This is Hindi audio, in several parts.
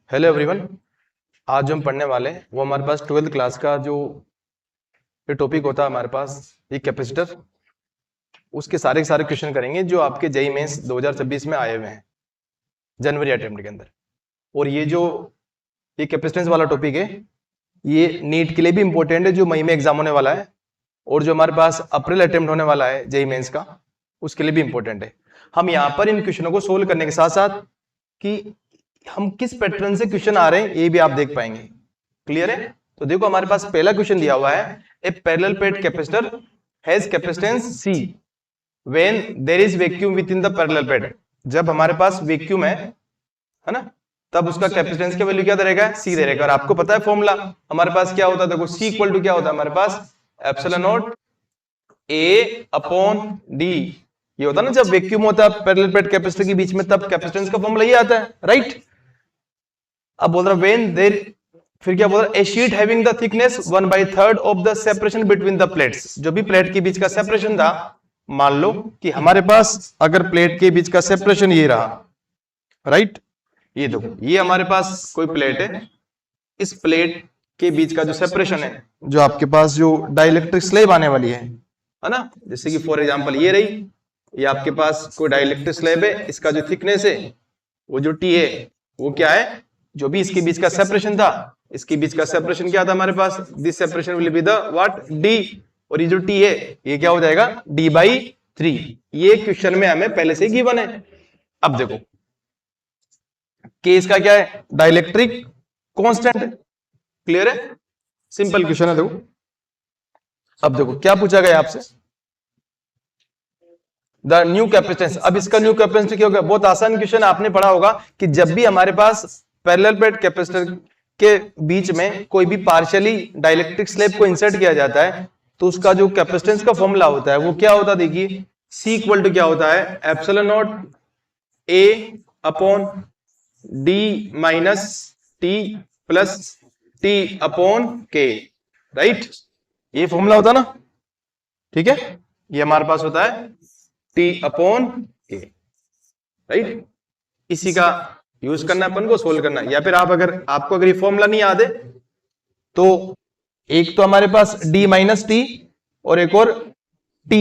Hello everyone. आज जो हम पढ़ने वाले हैं वो हमारे पास 12th क्लास का जो ये टॉपिक होता है हमारे पास ये कैपेसिटर, उसके सारे के सारे क्वेश्चन करेंगे जो आपके जेईई मेंस 2026 में आए हुए हैं जनवरी अटेम्प्ट के अंदर। और ये कैपेसिटेंस वाला टॉपिक है, ये नीट के लिए भी इंपॉर्टेंट है जो मई में एग्जाम होने वाला है, और जो हमारे पास अप्रैल अटेम्प्ट होने वाला है जेईई मेंस का उसके लिए भी इंपॉर्टेंट है। हम यहाँ पर इन क्वेश्चनों को सोल्व करने के साथ साथ कि हम किस पैटर्न से क्वेश्चन आ रहे हैं ये भी आप देख पाएंगे। क्लियर है? तो देखो हमारे पास पहला क्वेश्चन दिया हुआ है, a parallel plate capacitor has capacitance C when there is vacuum within the parallel plate. जब हमारे पास वैक्यूम है ना, तब उसका कैपेसिटेंस का वैल्यू क्या रहेगा? C रहेगा। और आपको पता है फॉर्मूला हमारे पास क्या होता है, देखो C इक्वल टू क्या होता है हमारे पास, epsilon naught A upon D। ये होता है ना जब वैक्यूम होता है पैरेलल प्लेट कैपेसिटर के बीच में, तब कैपेसिटेंस का फॉर्मूला ये आता है, राइट। अब बोल रहा वेन देर, फिर क्या बोल रहा, a sheet having the thickness 1/3 of the separation between the plates. जो भी प्लेट के बीच का सेपरेशन था, मान लो कि हमारे पास अगर प्लेट के बीच का सेपरेशन ये रहा, राइट, ये देखो ये हमारे पास कोई प्लेट है, इस प्लेट के बीच का जो सेपरेशन है, जो आपके पास जो डाइलेक्ट्रिक स्लैब आने वाली है ना, जैसे कि फॉर एग्जांपल ये रही, ये आपके पास कोई डाइलेक्ट्रिक स्लैब है, इसका जो थिकनेस है वो जो T है वो क्या है, जो भी इसके बीच का सेपरेशन था, इसके बीच का सेपरेशन क्या था हमारे पास, this separation will be the what, D। और ये जो T है ये क्या हो जाएगा, D/3। ये क्वेश्चन में हमें पहले से ही गिवन है। अब देखो K इसका क्या है, डाइलेक्ट्रिक कांस्टेंट है। क्लियर है? सिंपल क्वेश्चन है। देखो अब देखो क्या पूछा गया आपसे, द न्यू कैपेसिटेंस। अब इसका न्यू कैपेसिटेंस क्या होगा, बहुत आसान क्वेश्चन आपने पढ़ा होगा कि जब भी हमारे पास पैरेलल प्लेट कैपेसिटर के बीच में कोई भी पार्शियली डाइलेक्ट्रिक स्लैब को इंसर्ट किया जाता है, तो उसका जो कैपेसिटेंस का फॉर्मूला होता है वो क्या होता है, देखिए C इक्वल टू क्या होता है, epsilon naught A upon D minus T plus T upon K, right. ये फॉर्मूला होता है ना, ठीक है, ये हमारे पास होता है T अपॉन K, राइट। इसी का यूज करना अपन को सोल्व करना, या फिर आप अगर आपको अगर ये फॉर्मूला नहीं याद है तो एक तो हमारे पास D माइनस T और एक और T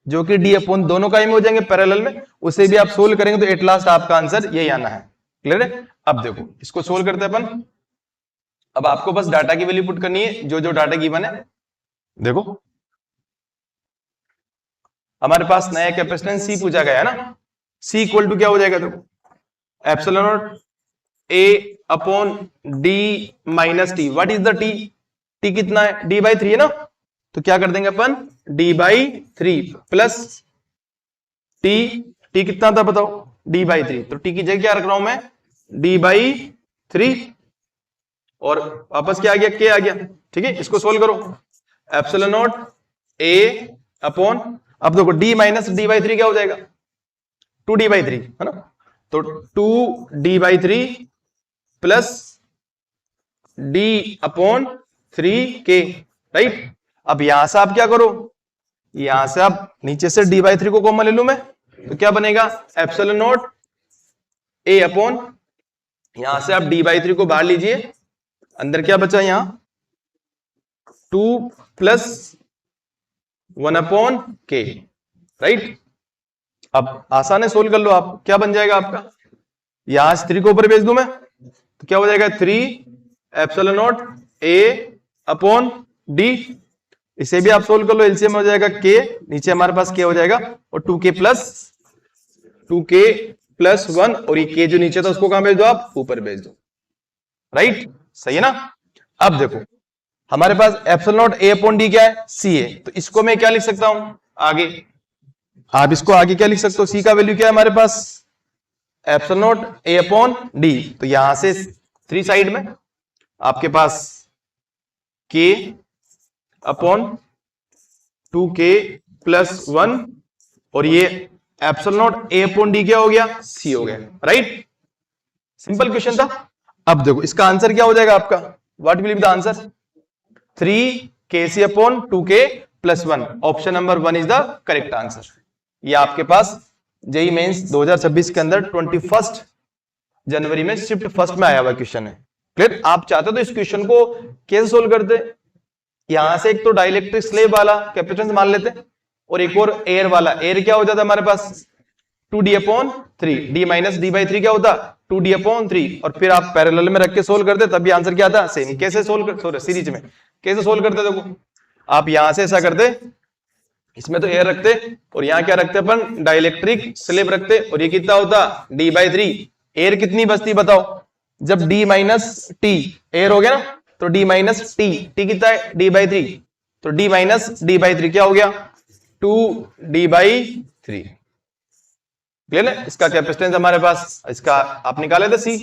जो कि D अपॉन दोनों का ही में हो जाएंगे पैरेलल में, उसे भी आप सोल्व करेंगे तो एट लास्ट आपका आंसर यही आना है। क्लियर है? अब देखो इसको सोल्व करते हैं अपन। अब आपको बस डाटा की वैल्यू पुट करनी है, जो जो डाटा गिवन है। देखो हमारे पास नया कैपेसिटेंस C पूछा गया है ना, C इक्वल टू क्या हो जाएगा, देखो epsilon naught A upon D minus T। What is the T? T कितना है, D/3 है ना, तो क्या कर देंगे अपन, D/3 प्लस T कितना था बताओ, D/3। तो T की जगह क्या रख रहा हूं मैं, D/3, और वापस क्या आ गया, K आ गया। ठीक है, इसको सोल्व करो, एप्सिलॉन नॉट A अपॉन, अब देखो D माइनस D/3 क्या हो जाएगा, 2D/3 है ना, तो 2D/3 plus D upon 3K, right. अब यहां से आप क्या करो, यहां से आप नीचे से D/3 को कॉमन ले लूं मैं, तो क्या बनेगा, एप्सिलॉन नॉट A अपॉन, यहां से आप D/3 को बाहर लीजिए, अंदर क्या बचा, यहां 2 प्लस 1 अपॉन K, राइट। अब आसान है, सोल्व कर लो आप, क्या बन जाएगा आपका, यहां से 3 को ऊपर भेज दूं मैं, तो क्या हो जाएगा 3 epsilon naught A upon D। इसे भी आप सोल्व कर लो, एलसीएम हो जाएगा K, नीचे हमारे पास K हो जाएगा, और 2K प्लस 1, और ये K जो नीचे था उसको कहां भेज दो, आप ऊपर भेज दो, राइट। सही है ना। अब देखो हमारे पास epsilon naught A upon D क्या है, C है, तो इसको मैं क्या लिख सकता हूं आगे, आप इसको आगे क्या लिख सकते हो, C का वैल्यू क्या है हमारे पास, epsilon naught A upon D। तो यहां से 3 साइड में आपके पास K अपॉन 2K प्लस 1, और ये epsilon naught A upon D क्या हो गया, C हो गया, राइट। सिंपल क्वेश्चन था। अब देखो इसका आंसर क्या हो जाएगा आपका, what will be the answer, 3KC upon 2K plus 1। Option number 1 is the correct answer. ये आपके पास जेईई मेंस 2026 के अंदर 21st जनवरी में शिफ्ट फर्स्ट में आया हुआ क्वेश्चन है। क्लियर? आप चाहते तो इस क्वेश्चन को कैसे सोल्व करते, यहां से एक तो डाइलेक्ट्रिक स्लेब वाला कैपेसिटेंस मान लेते, और एक और एयर वाला। एयर क्या हो जाता हमारे पास 2d/3, d minus D by 3 क्या होता 2d/3, और फिर आप पैरेलल में रख के सोल्व करते तब भी आंसर क्या आता सेम। कैसे सोल्व कर, सॉरी सीरीज में कैसे सोल्व करते, देखो आप यहां से ऐसा करते, इसमें तो एयर रखते और यहाँ क्या रखते अपन डाइलेक्ट्रिक स्लेब रखते, और ये कितना होता d/3। एयर कितनी बचती बताओ, जब d माइनस टी एयर हो गया ना, तो d माइनस टी, टी कितना है d/3, तो d माइनस d/3 क्या हो गया 2d/3। क्लियर है? इसका कैपेसिटेंस हमारे पास, इसका आप निकाले थे c,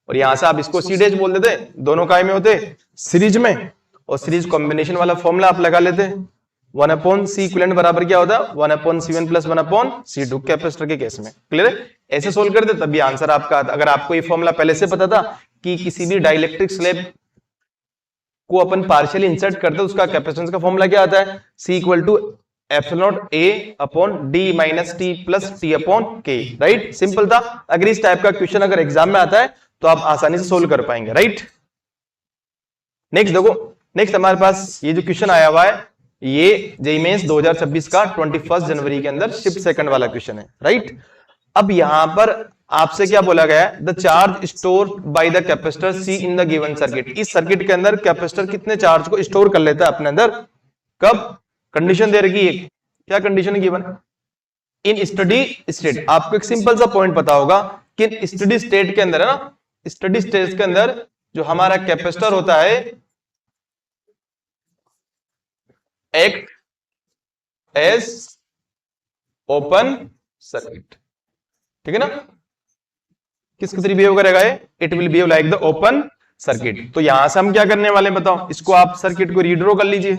और यहां से आप इसको c डैश बोल देते, दोनों काय में होते सीरीज में, और सीरीज कॉम्बिनेशन वाला फॉर्मूला आप लगा लेते, 1/C इक्विवेलेंट बराबर क्या होता 1/C1 प्लस 1/C2 कैपेसिटर के केस में। क्लियर है? ऐसे सोल्व करते तब भी आंसर आपका आता। अगर आपको ये फॉर्मूला पहले से पता था कि किसी भी डाइलेक्ट्रिक स्लेब को अपन पार्शियली इंसर्ट करते हैं उसका कैपेसिटेंस का फॉर्मूला क्या आता है C equal to ε0A/d minus T plus T/K। Right? Simple था। अगर इस टाइप का क्वेश्चन अगर एग्जाम में आता है तो आप आसानी से सोल्व कर पाएंगे। राइट? नेक्स्ट देखो, नेक्स्ट हमारे पास ये जो क्वेश्चन आया हुआ है ये जेईई मेंस 2026 का 21 जनवरी के अंदर शिफ्ट सेकंड वाला क्वेश्चन है। राइट? अब यहां पर आपसे क्या बोला गया है, the charge store by the capacitor C in the given circuit. इस सर्किट के अंदर कैपेसिटर कितने चार्ज को स्टोर कर लेता है अपने अंदर, कब, कंडीशन दे रखी है, क्या कंडीशन गिवन है, इन स्टडी स्टेट। आपको एक सिंपल सा पॉइंट पता होगा कि स्टडी स्टेट के अंदर है ना, स्टडी स्टेट के अंदर जो हमारा कैपेसिटर होता है एक्ट एज ओपन सर्किट। ठीक है ना? किस तरह बिहेव करेगा ये, it will behave like the open circuit. तो यहां से हम क्या करने वाले हैं बताओ, इसको आप सर्किट को रीड्रॉ कर लीजिए।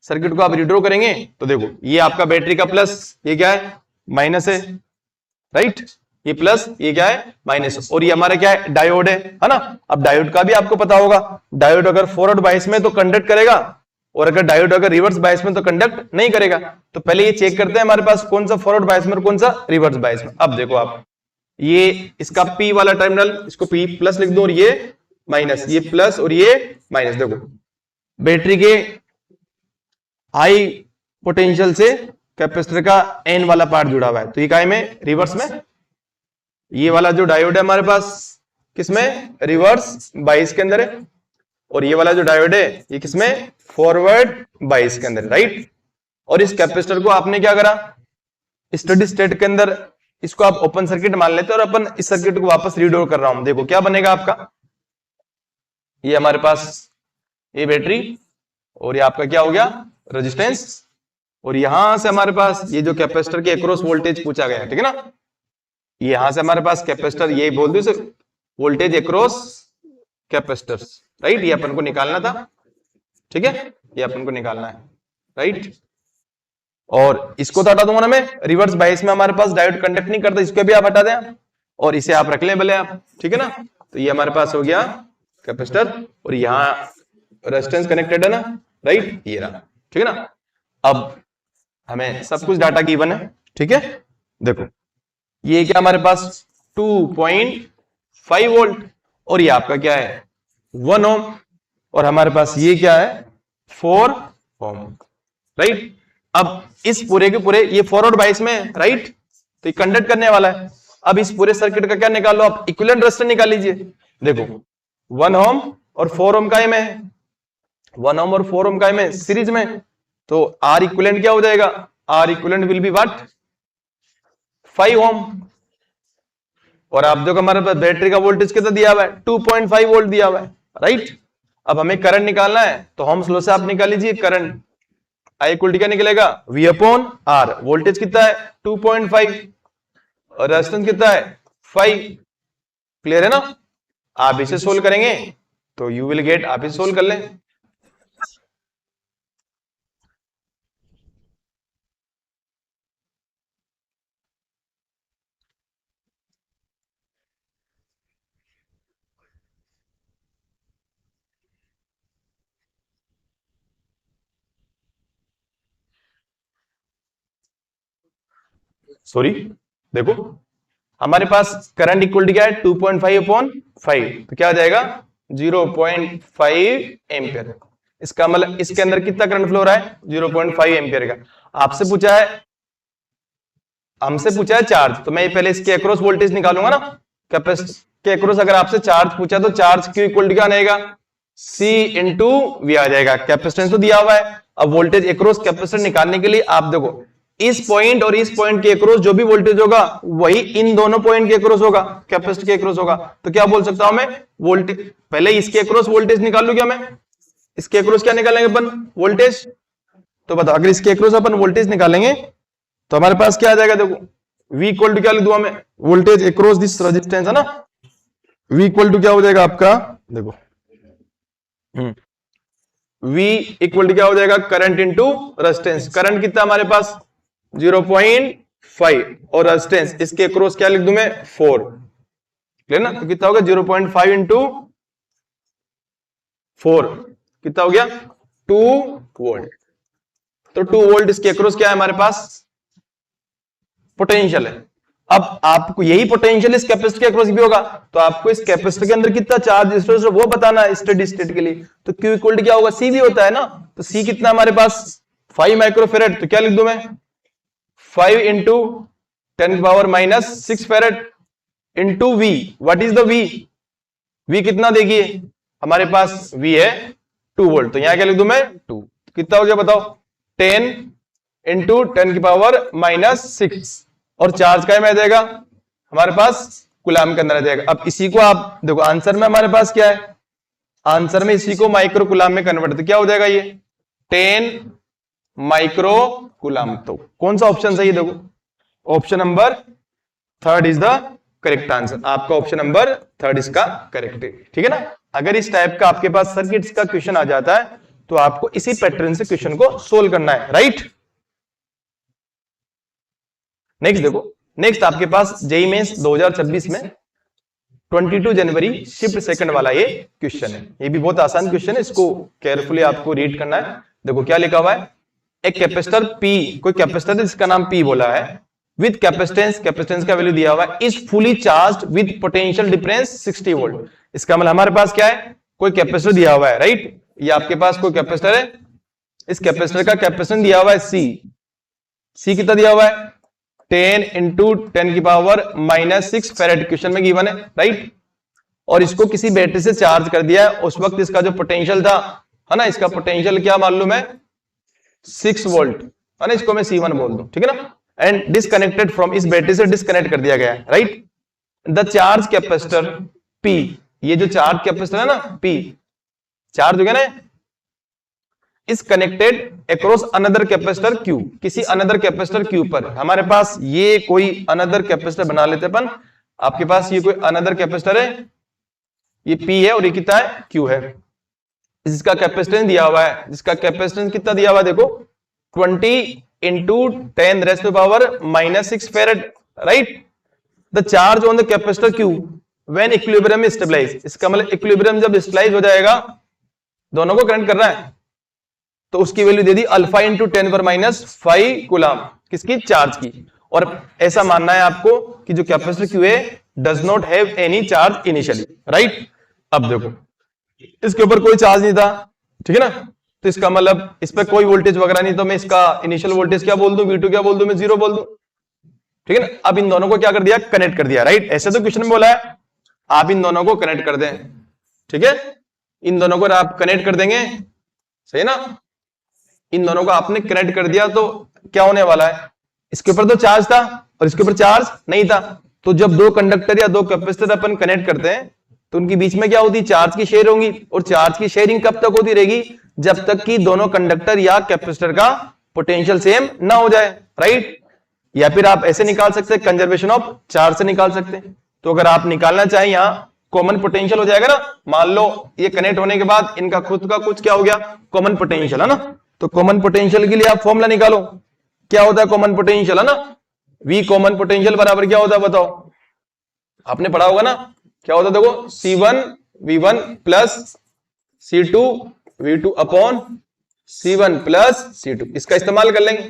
सर्किट को आप रीड्रॉ करेंगे तो देखो ये आपका बैटरी का प्लस, ये क्या है माइनस है। राइट? ये प्लस, ये क्या है माइनस, और ये हमारा क्या है डायोड है ना। अब डायोड का भी आपको पता होगा, डायोड अगर फॉरवर्ड बायस में तो कंडक्ट करेगा, और अगर डायोड अगर रिवर्स बायस में तो कंडक्ट नहीं करेगा। तो पहले ये चेक करते हैं हमारे पास कौन सा फॉरवर्ड बायस में और कौन सा रिवर्स बायस में। अब देखो आप, ये इसका P वाला टर्मिनल, इसको P प्लस लिख दो, और ये माइनस, ये प्लस और ये माइनस। देखो बैटरी के हाई पोटेंशियल से कैपेसिटर का N वाला पार्ट जुड़ा हुआ है, तो ये काय में रिवर्स में। ये वाला जो डायोड है हमारे पास किसमें, रिवर्स बाइस के अंदर है, और ये वाला जो डायोड है ये किसमें, फॉरवर्ड बाइस के अंदर। राइट? और इस कैपेसिटर को आपने क्या करा, स्टडी स्टेट के अंदर इसको आप ओपन सर्किट मान लेते हैं, और अपन इस सर्किट को वापस रीड ओवर कर रहा हूं। देखो क्या बनेगा आपका, ये हमारे पास ये बैटरी, और ये आपका क्या हो गया रेजिस्टेंस, और यहां से हमारे पास ये जो कैपेसिटर के अक्रॉस वोल्टेज पूछा गया है, ठीक है ना, यहां से हमारे पास कैपेसिटर, ये बोल दो वोल्टेज अक्रॉस कैपेसिटर। राइट? ये अपन को निकालना था। ठीक है? ये अपन को निकालना है। राइट? और इसको तो हटा दूंगा ना मैं, रिवर्स बायस में हमारे पास डायोड कंडक्ट नहीं करता, इसको भी आप हटा दें, और इसे आप रख लें भले आप। ठीक है ना? तो ये हमारे पास हो गया कैपेसिटर, और यहाँ रेजिस्टेंस कनेक्टेड है ना। राइट? ये रहा। ठीक है ना? अब हमें सब कुछ डाटा गिवन है। ठीक है? देखो ये क्या हमारे पास 2.5 वोल्ट, और ये आपका क्या है 1 ओम, और हमारे पास ये क्या है 4 ओम। राइट? अब इस पूरे के पूरे ये फॉरवर्ड बायस में है। राइट? तो ये कंडक्ट करने वाला है। अब इस पूरे सर्किट का क्या निकाल लो आप, इक्विवेलेंट रेजिस्टेंस निकाल लीजिए। देखो 1 ओम और 4 ओम का में, 1 ओम और 4 ओम का में सीरीज में, तो आर इक्विवेलेंट क्या हो जाएगा, R equivalent will be what 5 ohm. और आप देखो हमारे पास बैटरी का वोल्टेज कितना दिया हुआ है 2.5 वोल्ट दिया हुआ है। राइट? अब हमें करंट निकालना है, तो ओम्स लॉ से आप निकाल लीजिए करंट, आई इक्वल क्या निकलेगा V अपॉन R। वोल्टेज कितना है 2.5 और रेजिस्टेंस कितना है 5। क्लियर है ना? आप इसे सोल्व करेंगे तो यू विल गेट, आप इसे सोल्व कर लें। सॉरी देखो हमारे पास करंट इक्वल टू क्या है 2.5 अपॉन 5, तो क्या आ जाएगा 0.5 एम्पियर। इसका मतलब इसके अंदर कितना करंट फ्लो हो रहा है 0.5 एम्पियर का। आपसे पूछा है, हमसे पूछा है चार्ज, तो मैं पहले इसके अक्रॉस वोल्टेज निकालूंगा ना। कैपेसिटर के अक्रॉस अगर आपसे चार्ज पूछा तो चार्ज क्यू इक्वल टू क्या आएगा C इंटू वी आ जाएगा। कैपेसिटेंस तो दिया हुआ है, अब वोल्टेज अक्रॉस कैपेसिटर निकालने के लिए आप देखो इस पॉइंट और इस पॉइंट के अक्रॉस जो भी वोल्टेज होगा वही इन दोनों पॉइंट के अक्रॉस होगा, कैपेसिटर के अक्रॉस होगा। तो क्या बोल सकता हूं मैं वोल्टेज, पहले इसके अक्रॉस वोल्टेज निकाल लूं क्या मैं, इसके अक्रॉस क्या निकालेंगे अपन वोल्टेज। तो बताओ अगर इसके अक्रॉस अपन वोल्टेज निकालेंगे तो हमारे पास क्या आ जाएगा, देखो V इक्वल टू क्या लिख दूं हमें, वोल्टेज अक्रॉस दिस रेजिस्टेंस है ना, V इक्वल टू क्या हो जाएगा आपका, देखो V इक्वल टू क्या हो जाएगा करंट इंटू रेजिस्टेंस। करंट कितना हमारे पास 0.5 और रेजिस्टेंस इसके अक्रॉस क्या लिख दूं मैं 4, क्लियर ना। तो कितना होगा 0.5 इंटू 4 कितना हो गया 2 वोल्ट। तो 2 वोल्ट इसके अक्रॉस क्या है हमारे पास पोटेंशियल है। अब आपको यही पोटेंशियल इस कैपेसिटर के अक्रॉस भी होगा, तो आपको इस कैपेसिटर के अंदर कितना चार्ज है वो बताना है स्टेडी स्टेट के लिए। तो Q इक्वल टू क्या होगा C भी होता है ना, तो C कितना हमारे पास 5 माइक्रोफेरेड, तो क्या लिख दूं मैं 5 into 10⁻⁻6 फेरेड into V। What is the V, V कितना देखिए हमारे पास V है 2 वोल्ट, तो यहां क्या लिख दूं मैं 2, कितना हो गया बताओ 10 इंटू 10⁻⁻6 और चार्ज का में आ जाएगा हमारे पास कूलम के अंदर आ जाएगा। अब इसी को आप देखो आंसर में हमारे पास क्या है, आंसर में इसी को माइक्रो कूलम में कन्वर्ट, तो क्या हो जाएगा ये 10 माइक्रो कूलम। तो कौन सा ऑप्शन सही है, देखो option number 3 is the correct answer. आपका ऑप्शन नंबर 3 इसका करेक्ट है, ठीक है ना। अगर इस टाइप का आपके पास सर्किट्स का क्वेश्चन आ जाता है तो आपको इसी पैटर्न से क्वेश्चन को सोल्व करना है, राइट। नेक्स्ट देखो, नेक्स्ट आपके पास जेईई मेंस 2026 में 22 जनवरी शिफ्ट सेकंड वाला ये क्वेश्चन है। ये भी बहुत आसान क्वेश्चन है, इसको केयरफुली आपको रीड करना है। देखो क्या लिखा हुआ है, एक कैपेसिटर P, कोई कैपेसिटर है जिसका नाम P बोला है, विद कैपेसिटेंस, कैपेसिटेंस का वैल्यू दिया हुआ है, is fully charged with potential difference 60 volt. इसका मतलब हमारे पास क्या है, कोई कैपेसिटर दिया हुआ है, राइट। ये आपके पास कोई कैपेसिटर है, इस कैपेसिटर का कैपेसिटेंस दिया हुआ है C कितना दिया हुआ है 10 इंटू 10⁻⁻6 फेरेड क्वेश्चन में गिवन है, राइट। और इसको किसी बैटरी से चार्ज कर दिया है, उस वक्त इसका जो पोटेंशियल था है ना, इसका पोटेंशियल क्या मालूम है 6 वोल्ट है ना, इसको मैं C1 बोल दूं, ठीक है ना। एंड डिस्कनेक्टेड फ्रॉम, इस बैटरी से डिस्कनेक्ट कर दिया गया है, right. The charge capacitor P, ये जो चार्ज कैपेसिटर है ना P, चार्ज हो गया ना, इस connected across another capacitor Q, किसी अनदर कैपेसिटर Q पर। हमारे पास ये कोई अनदर कैपेसिटर बना लेते अपन, आपके पास ये कोई अनदर कैपेसिटर है, ये P है और ये कितना है Q है, जिसका कैपेसिटेंस दिया हुआ है, जिसका कैपेसिटेंस कितना दिया हुआ है देखो 20 into 10⁻⁻6 farad, right. The charge on the capacitor Q when equilibrium is stabilize, इसका मतलब इक्विलिब्रियम जब स्टेबलाइज हो जाएगा, दोनों को करंट कर रहा है, तो उसकी वैल्यू दे दी अल्फा इंटू 10⁻⁵ कूलम, किसकी चार्ज की। और ऐसा मानना है आपको कि जो कैपेसिटर Q है does not have any charge initially, right. अब देखो इसके ऊपर कोई चार्ज नहीं था, ठीक है ना, तो इसका मतलब इस पर कोई वोल्टेज वगैरह नहीं, तो मैं इसका इनिशियल वोल्टेज क्या बोल दूं V2 क्या बोल दूं मैं 0 बोल दूं, ठीक है ना। अब इन दोनों को क्या कर दिया कनेक्ट कर दिया, राइट। ऐसे तो क्वेश्चन में बोला है आप इन दोनों को कनेक्ट कर दें, ठीक है, इन दोनों को आप कनेक्ट कर देंगे, सही ना। इन दोनों को आपने कनेक्ट कर दिया तो क्या होने वाला है, इसके ऊपर तो चार्ज था और इसके ऊपर चार्ज नहीं था, तो जब दो कंडक्टर या दो कैपेसिटर अपन कनेक्ट करते हैं तो उनके बीच में क्या होती है चार्ज की शेयर होगी, और चार्ज की शेयरिंग कब तक होती रहेगी, जब तक कि दोनों कंडक्टर या कैपेसिटर का पोटेंशियल सेम ना हो जाए, राइट। या फिर आप ऐसे निकाल सकते हैं कंजर्वेशन ऑफ चार्ज से निकाल सकते हैं। तो अगर आप निकालना चाहें यहाँ कॉमन पोटेंशियल हो जाएगा ना, मान लो ये कनेक्ट होने के बाद इनका खुद का कुछ क्या हो गया कॉमन पोटेंशियल है ना, तो कॉमन पोटेंशियल के लिए आप फॉर्मूला निकालो, क्या होता है कॉमन पोटेंशियल है ना, V कॉमन पोटेंशियल बराबर क्या होता है बताओ, आपने पढ़ा होगा ना, क्या होता है देखो C1 V1 plus C2 V2 upon C1 plus C2, इसका इस्तेमाल कर लेंगे,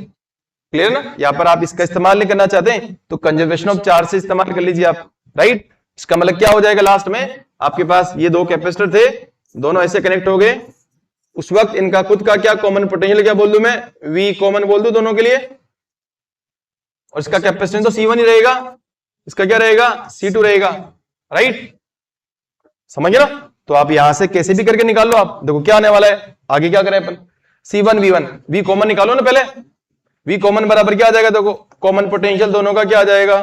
क्लियर ना? यहाँ पर आप इसका इस्तेमाल नहीं करना चाहते हैं तो कंजर्वेशन ऑफ चार्ज से इस्तेमाल कर लीजिए आप, राइट। इसका मतलब क्या हो जाएगा, लास्ट में आपके पास ये दो कैपेसिटर थे, दोनों ऐसे कनेक्ट हो गए, उस वक्त इनका खुद का क्या कॉमन पोटेंशियल क्या बोल दूं मैं, V कॉमन बोल दूं दोनों के लिए, और इसका कैपेसिटेंस तो C1 ही रहेगा, इसका क्या रहेगा, C2 रहेगा, राइट। समझ गए ना? तो आप यहां से कैसे भी करके निकाल लो। आप देखो क्या आने वाला है, आगे क्या करें अपन, C1 V1, V कॉमन निकालो ना पहले, V कॉमन बराबर क्या आ जाएगा, देखो कॉमन पोटेंशियल दोनों का क्या आ जाएगा,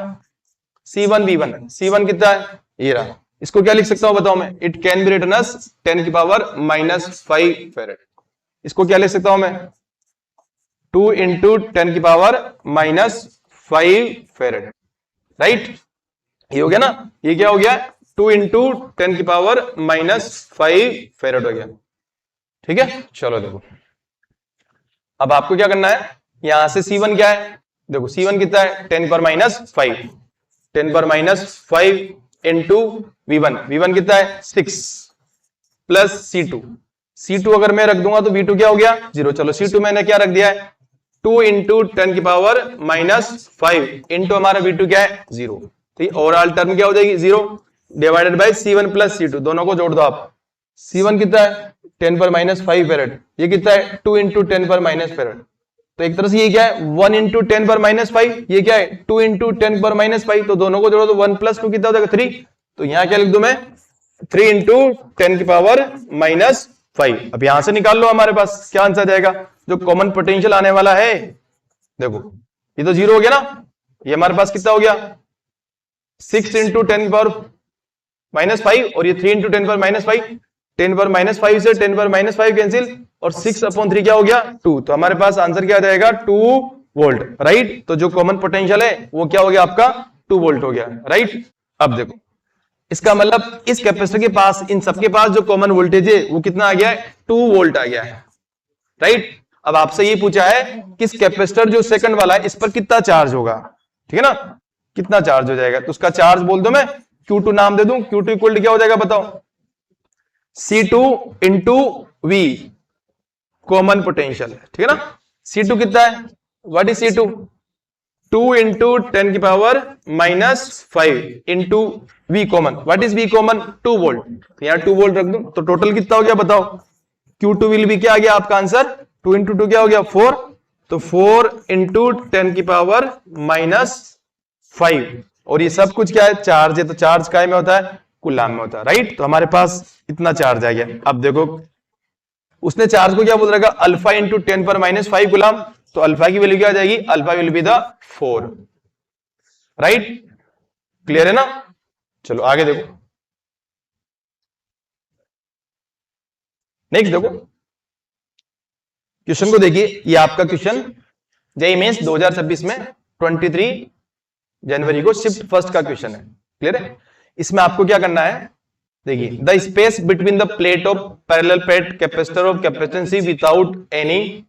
C1 V1, C1 कितना है, ये रहा। इसको क्या लिख सकता हूं बताओ मैं, it can be written as 10 की पावर -5 फेरेड। इसको क्या लिख सकता हूं मैं, 2 इंटू 10 की पावर -5 फेरेड, राइट। ये हो गया ना, ये क्या हो गया, 2 इंटू 10 की पावर -5 फेरेड हो गया, ठीक है। चलो देखो अब आपको क्या करना है, यहां से C1 क्या है, देखो C1 कितना है, 10 पर -5, 10 पर -5 इंटू V1, V1 कितना है 6 प्लस C2 अगर मैं रख दूंगा तो V2 क्या हो गया 0। चलो C2 मैंने क्या रख दिया है, 2 इंटू 10 की पावर -5 इंटू हमारा V2 क्या है 0, तो ओवरऑल टर्म क्या हो जाएगी 0 divided by C1 plus C2, दोनों को जोड़ दो आप। C1 कितना है 10 पर -5 फेरेड, ये कितना है 2 इंटू 10 पर -5 फेरेड, तो एक तरह से ये क्या है 1 इंटू 10 पर -5, ये क्या है 2 इंटू 10 पर -5, तो दोनों को जोड़ो तो 1 प्लस 2 कितना हो जाएगा 3, तो यहां क्या लिख दूं मैं 3 इंटू 10 की पावर -5। अब यहां से निकाल लो, हमारे पास क्या आंसर जाएगा, जो कॉमन पोटेंशियल आने वाला है, देखो ये तो 0 हो गया ना, ये हमारे पास कितना हो गया 6 इंटू 10 की पावर -5 और ये 3 इंटू 10 पर -5, 10 पर -5 से 10 पर -5 कैंसिल और 6/3 क्या हो गया 2, तो हमारे पास आंसर क्या आ जाएगा 2 वोल्ट, राइट। तो जो कॉमन पोटेंशियल है वो क्या हो गया आपका 2 वोल्ट हो गया, राइट। अब देखो इसका मतलब इस कैपेसिटर के पास, इन सबके पास जो कॉमन वोल्टेज है वो कितना आ गया है 2 वोल्ट आ गया है, राइट। अब आपसे ये पूछा है कि इस कैपेसिटर जो सेकंड वाला है इस पर कितना चार्ज होगा, ठीक है ना, कितना चार्ज हो जाएगा, तो उसका चार्ज बोल दो मैं Q2 नाम दे दूं, Q2 इक्वल क्या हो जाएगा बताओ, C2 into V common potential, ठीक है ना। C2 कितना है, व्हाट इज C2, 2 इंटू 10 की power -5 into V common, what is V common 2 volt, तो यहां 2 वोल्ट रख दूं, तो टोटल कितना हो गया बताओ, Q2 विल भी क्या आ गया आपका आंसर 2 इंटू 2 क्या हो गया 4, तो 4 इंटू 10 की पावर -5, और ये सब कुछ क्या है चार्ज है, तो चार्ज काय में होता है कूलाम में होता है, राइट। तो हमारे पास इतना चार्ज आ गया। अब देखो उसने चार्ज को क्या बोल रखा, अल्फा इंटू 10 पर -5 गुलाम, तो अल्फा की वैल्यू क्या आ जाएगी, alpha will be the 4, right. Clear है ना? चलो आगे देखो, नेक्स्ट देखो क्वेश्चन को देखिए, ये आपका क्वेश्चन जेईई मेंस 2026 में 23 जनवरी को शिफ्ट फर्स्ट का क्वेश्चन है, क्लियर है। इसमें आपको क्या करना है, देखिए the space between the plate of parallel plate capacitor of capacitance without any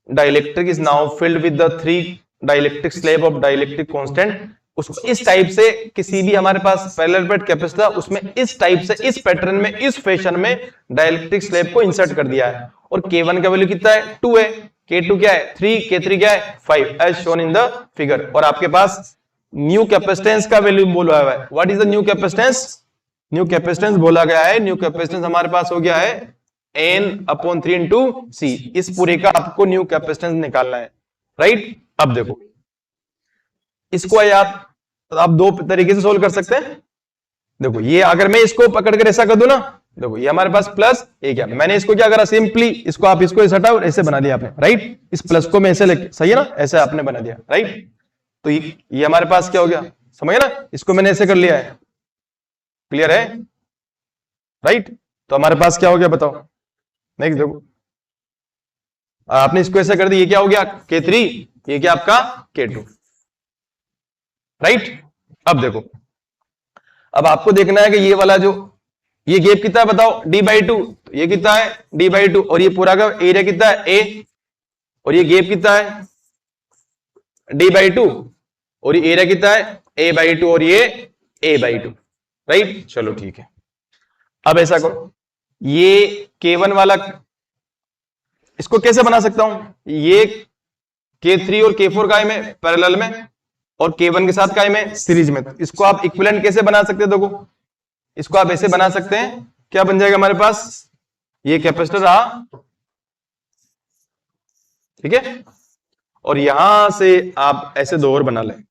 dielectric is now filled with the 3 dielectric slab of dielectric constant. उसको इस टाइप से किसी भी हमारे पास पैरेलल प्लेट कैपेसिटर उसमें इस टाइप से इस पैटर्न में इस फैशन में डाइलेक्ट्रिक स्लैब को इंसर्ट कर दिया है, और K1 का वैल्यू कितना है 2 है, K2 क्या है 3, K3 क्या है 5 as shown in the figure, और आपके पास न्यू कैपेसिटेंस का वैल्यू बोला हुआ है, what is the new capacitance, new capacitance बोला गया है, न्यू कैपेसिटेंस हमारे पास हो गया है N/3 इंटू C, इस पूरे का आपको न्यू कैपेसिटेंस निकालना है, राइट। अब देखो इसको आप दो तरीके से सोल्व कर सकते हैं। देखो ये अगर मैं इसको पकड़ कर ऐसा कर दूं ना, देखो ये हमारे पास प्लस ये क्या, मैंने इसको क्या करा सिंपली इसको आप इसको ऐसे हटाओ ऐसे बना दिया आपने, राइट। इस प्लस को मैं ऐसे लेके, सही है ना, ऐसे आपने बना दिया, राइट। तो ये हमारे पास क्या हो गया, समझ गए ना, इसको मैंने ऐसे कर लिया है, क्लियर है, राइट। तो हमारे पास क्या हो गया बताओ, नेक्स्ट देखो आपने इसको ऐसे कर दिया, ये क्या हो गया K3, ये क्या आपका K2, राइट। अब देखो अब आपको देखना है कि ये वाला जो ये गैप कितना है बताओ D/2, तो ये कितना है D/2, और ये पूरा का एरिया कितना है A, और ये गैप कितना है D/2, और ये एरिया कितना है A/2, और ये A/2, राइट। चलो ठीक है, अब ऐसा करो ये K1 वाला इसको कैसे बना सकता हूं, ये K3 और K4 काय में पैरेलल में, और K1 के साथ काय में सीरीज में। इसको आप इक्विवेलेंट कैसे बना सकते हैं? देखो इसको आप ऐसे बना सकते हैं, क्या बन जाएगा हमारे पास, ये कैपेसिटर रहा, ठीक है, और यहां से आप ऐसे दो और बना लें,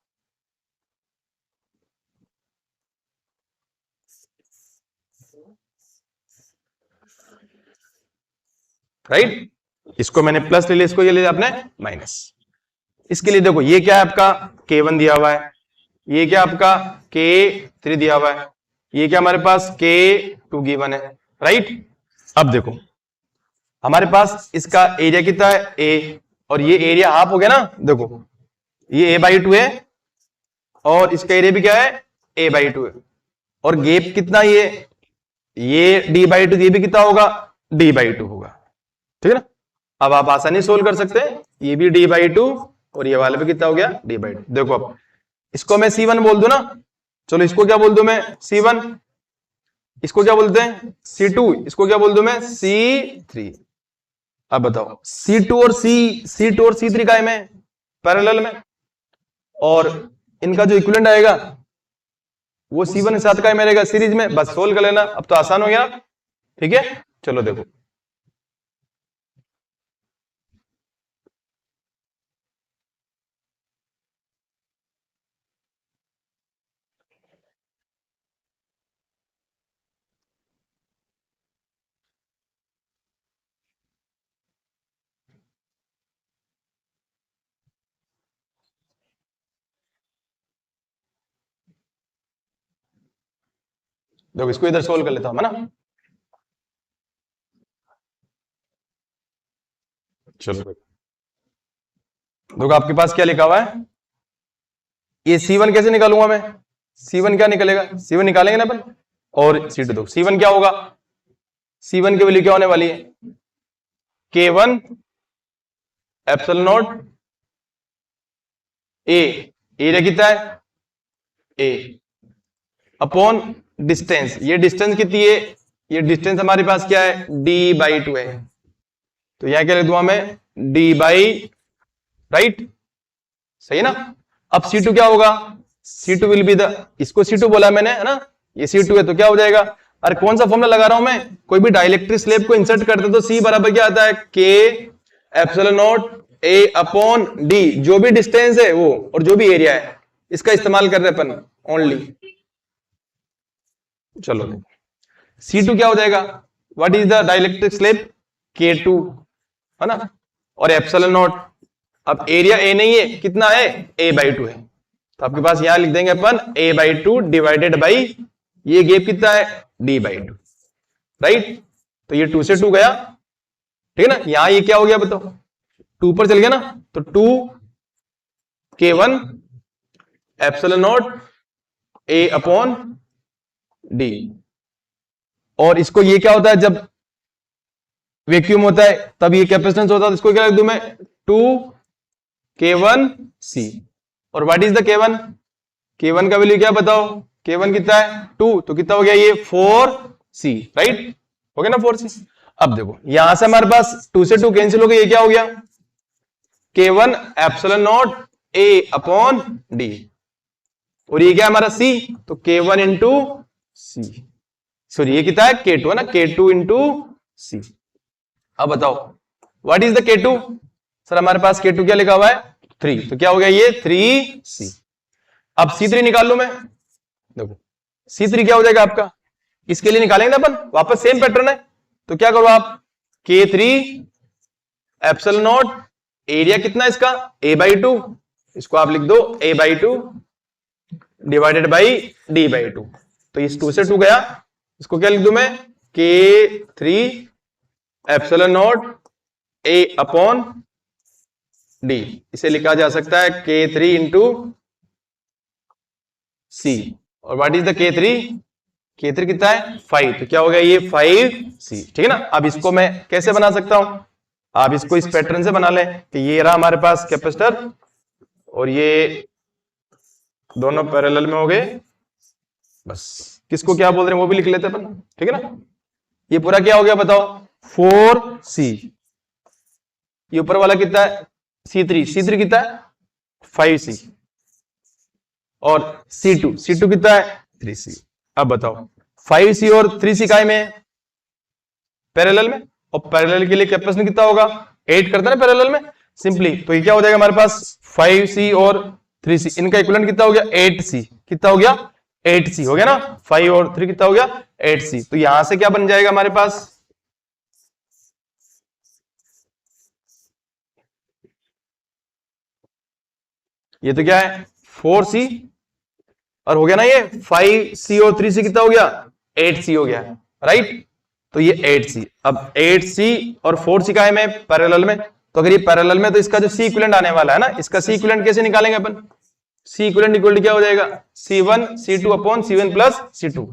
राइट। इसको मैंने प्लस ले लिया, इसको ये ले लिया आपने माइनस। इसके लिए देखो ये क्या है आपका K1 दिया हुआ है, ये क्या आपका K3 दिया हुआ है, ये क्या हमारे पास K2 गिवन है, राइट। अब देखो हमारे पास इसका एरिया कितना है A, और ये एरिया हाफ हो गया ना, देखो ये A/2 है और इसका एरिया भी क्या है A/2 है, और गैप कितना ये D/2, ये भी कितना होगा D/2 होगा, ठीक है ना। अब आप आसानी सोल्व कर सकते हैं, ये भी D/2 और ये वाला भी कितना हो गया D/2। देखो अब इसको मैं C1 बोल दूं ना, चलो इसको क्या बोल दूं मैं C1, इसको क्या बोलते हैं C2, इसको क्या बोल दूं मैं C3। अब बताओ C2 और C3 काय में पैरेलल में, और इनका जो इक्विवेलेंट आएगा वो C1 के साथ काय में रहेगा सीरीज में। बस सोल्व कर लेना, अब तो आसान हो गया, ठीक है। चलो देखो देखो इसको इधर सोल्व कर लेता हूं, है ना। चलो देखो आपके पास क्या लिखा हुआ है, ये C1 कैसे निकालूंगा मैं, C1 क्या निकलेगा, C1 निकालेंगे ना अपन, और C2 दो, C1 क्या होगा, C1 की वैल्यू क्या होने वाली है K1 epsilon naught A, area कितना है A अपॉन डिस्टेंस, ये डिस्टेंस कितनी है, ये डिस्टेंस हमारे पास क्या है D/2 है, तो यहां क्या लिख दूंगा मैं D/, राइट, सही है ना। अब C2 क्या होगा, C2 विल बी द, इसको C2 बोला मैंने, है ना, ये C2 है तो क्या हो जाएगा, अरे कौन सा फॉर्मूला लगा रहा हूं मैं, कोई भी डाइलेक्ट्रिक स्लैब को इंसर्ट करते तो C बराबर क्या आता है K epsilon naught A upon D, जो भी डिस्टेंस है वो और जो भी एरिया है इसका इस्तेमाल कर रहे अपन ओनली। चलो C2 क्या हो जाएगा, what is the dielectric slab K2, है ना, और एप्सिलॉन नॉट, अब एरिया A नहीं है, कितना है A/2 है, तो आपके पास यहां लिख देंगे अपन A/2 डिवाइडेड बाई ये गैप कितना है D/2, राइट। तो ये 2 से 2 गया, ठीक है ना, यहां ये क्या हो गया बताओ 2 पर चल गया ना, तो 2 K1 epsilon naught A upon D, और इसको ये क्या होता है जब वैक्यूम होता है तब ये कैपेसिटेंस होता है, तो इसको क्या लिख दूं मैं 2 K1C, और what is the K1, K1 का वैल्यू क्या बताओ, K1 कितना है 2, तो कितना हो गया ये 4C, राइट, हो गया ना 4C। अब देखो यहां से हमारे पास 2 से 2 कैंसिल हो गया, ये क्या हो गया K1 epsilon naught A upon D, और ये क्या हमारा C, तो K1 इंटू C, सॉरी ये कितना है K2 है ना, K2 इंटू C। अब बताओ what is the K2, sir हमारे पास K2 क्या लिखा हुआ है 3, तो क्या हो गया ये 3C। अब C3 निकाल लो मैं, देखो C3 क्या हो जाएगा आपका, इसके लिए निकालेंगे ना अपन, वापस सेम पैटर्न है, तो क्या करो आप K3 एप्सिलॉन नॉट, एरिया कितना है इसका A/2, इसको आप लिख दो A/2 डिवाइडेड बाई D/2, तो इस 2 से 2 गया, इसको क्या लिख दूं मैं K3 epsilon naught A upon D, इसे लिखा जा सकता है K3 इंटू C, और व्हाट इज द K3 कितना है 5, तो क्या हो गया ये 5C, ठीक है ना। अब इसको मैं कैसे बना सकता हूं, आप इसको इस पैटर्न से बना लें कि ये रहा हमारे पास कैपेसिटर और ये दोनों पैरेलल में हो गए, बस किसको क्या बोल रहे हैं वो भी लिख लेते हैं अपन, ठीक है ना। ये पूरा क्या हो गया बताओ 4C, ये ऊपर वाला कितना है C3 कितना है 5C और C2 कितना है 3C। अब बताओ 5C और 3C काय में पैरेलल में, और पैरेलल के लिए कैपेसिटेंस कितना होगा 8 करता है ना पैरेलल में सिंपली। तो ये क्या हो जाएगा हमारे पास 5C और 3C, इनका इक्विवेलेंट कितना हो गया 8C। कितना हो गया 8C हो गया ना, 5 और 3 कितना हो गया 8C। तो यहां से क्या बन जाएगा हमारे पास, ये तो क्या है 4C और हो गया ना ये 5C और 3C कितना हो गया 8C हो गया, राइट। तो ये 8C, अब 8C और 4C का है में पैरेलल में, तो अगर ये पैरेलल में तो इसका जो C इक्विवेलेंट आने वाला है ना, इसका C इक्विवेलेंट कैसे निकालेंगे अपन, C इक्विवेलेंट इक्वल टू क्या हो जाएगा C1 C2 upon C1 plus C2।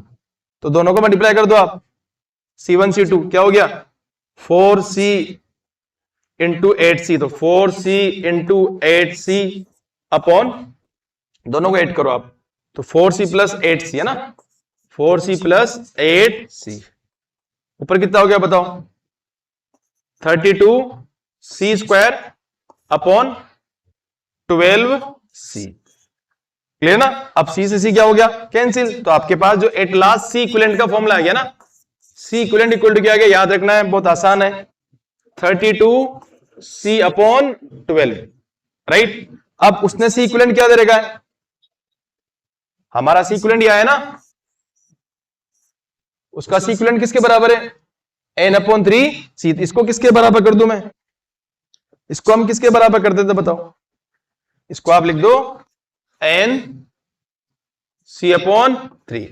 तो दोनों को मल्टीप्लाई कर दो आप, C1 C2 क्या हो गया 4C इंटू 8C, तो 4C इंटू 8C अपॉन दोनों को ऐड करो आप, तो 4C प्लस 8C है ना, 4C प्लस 8C ऊपर कितना हो गया बताओ 32C square upon 12C। Clear ना। अब C से C क्या हो गया कैंसिल, तो आपके पास जो एट लास्ट C इक्विवेलेंट का फॉर्मूला आ गया ना, C इक्विवेलेंट इक्वल टू क्या आ गया, याद रखना है बहुत आसान है 32C अपॉन 12, राइट। अब उसने C इक्विवेलेंट क्या दे रखा है, हमारा C इक्विवेलेंट यह है ना, उसका C इक्विवेलेंट किसके बराबर है n अपॉन 3C। इसको किसके बराबर कर दूं मैं, इसको हम किसके बराबर कर देते बताओ, इसको आप लिख दो n C अपॉन 3,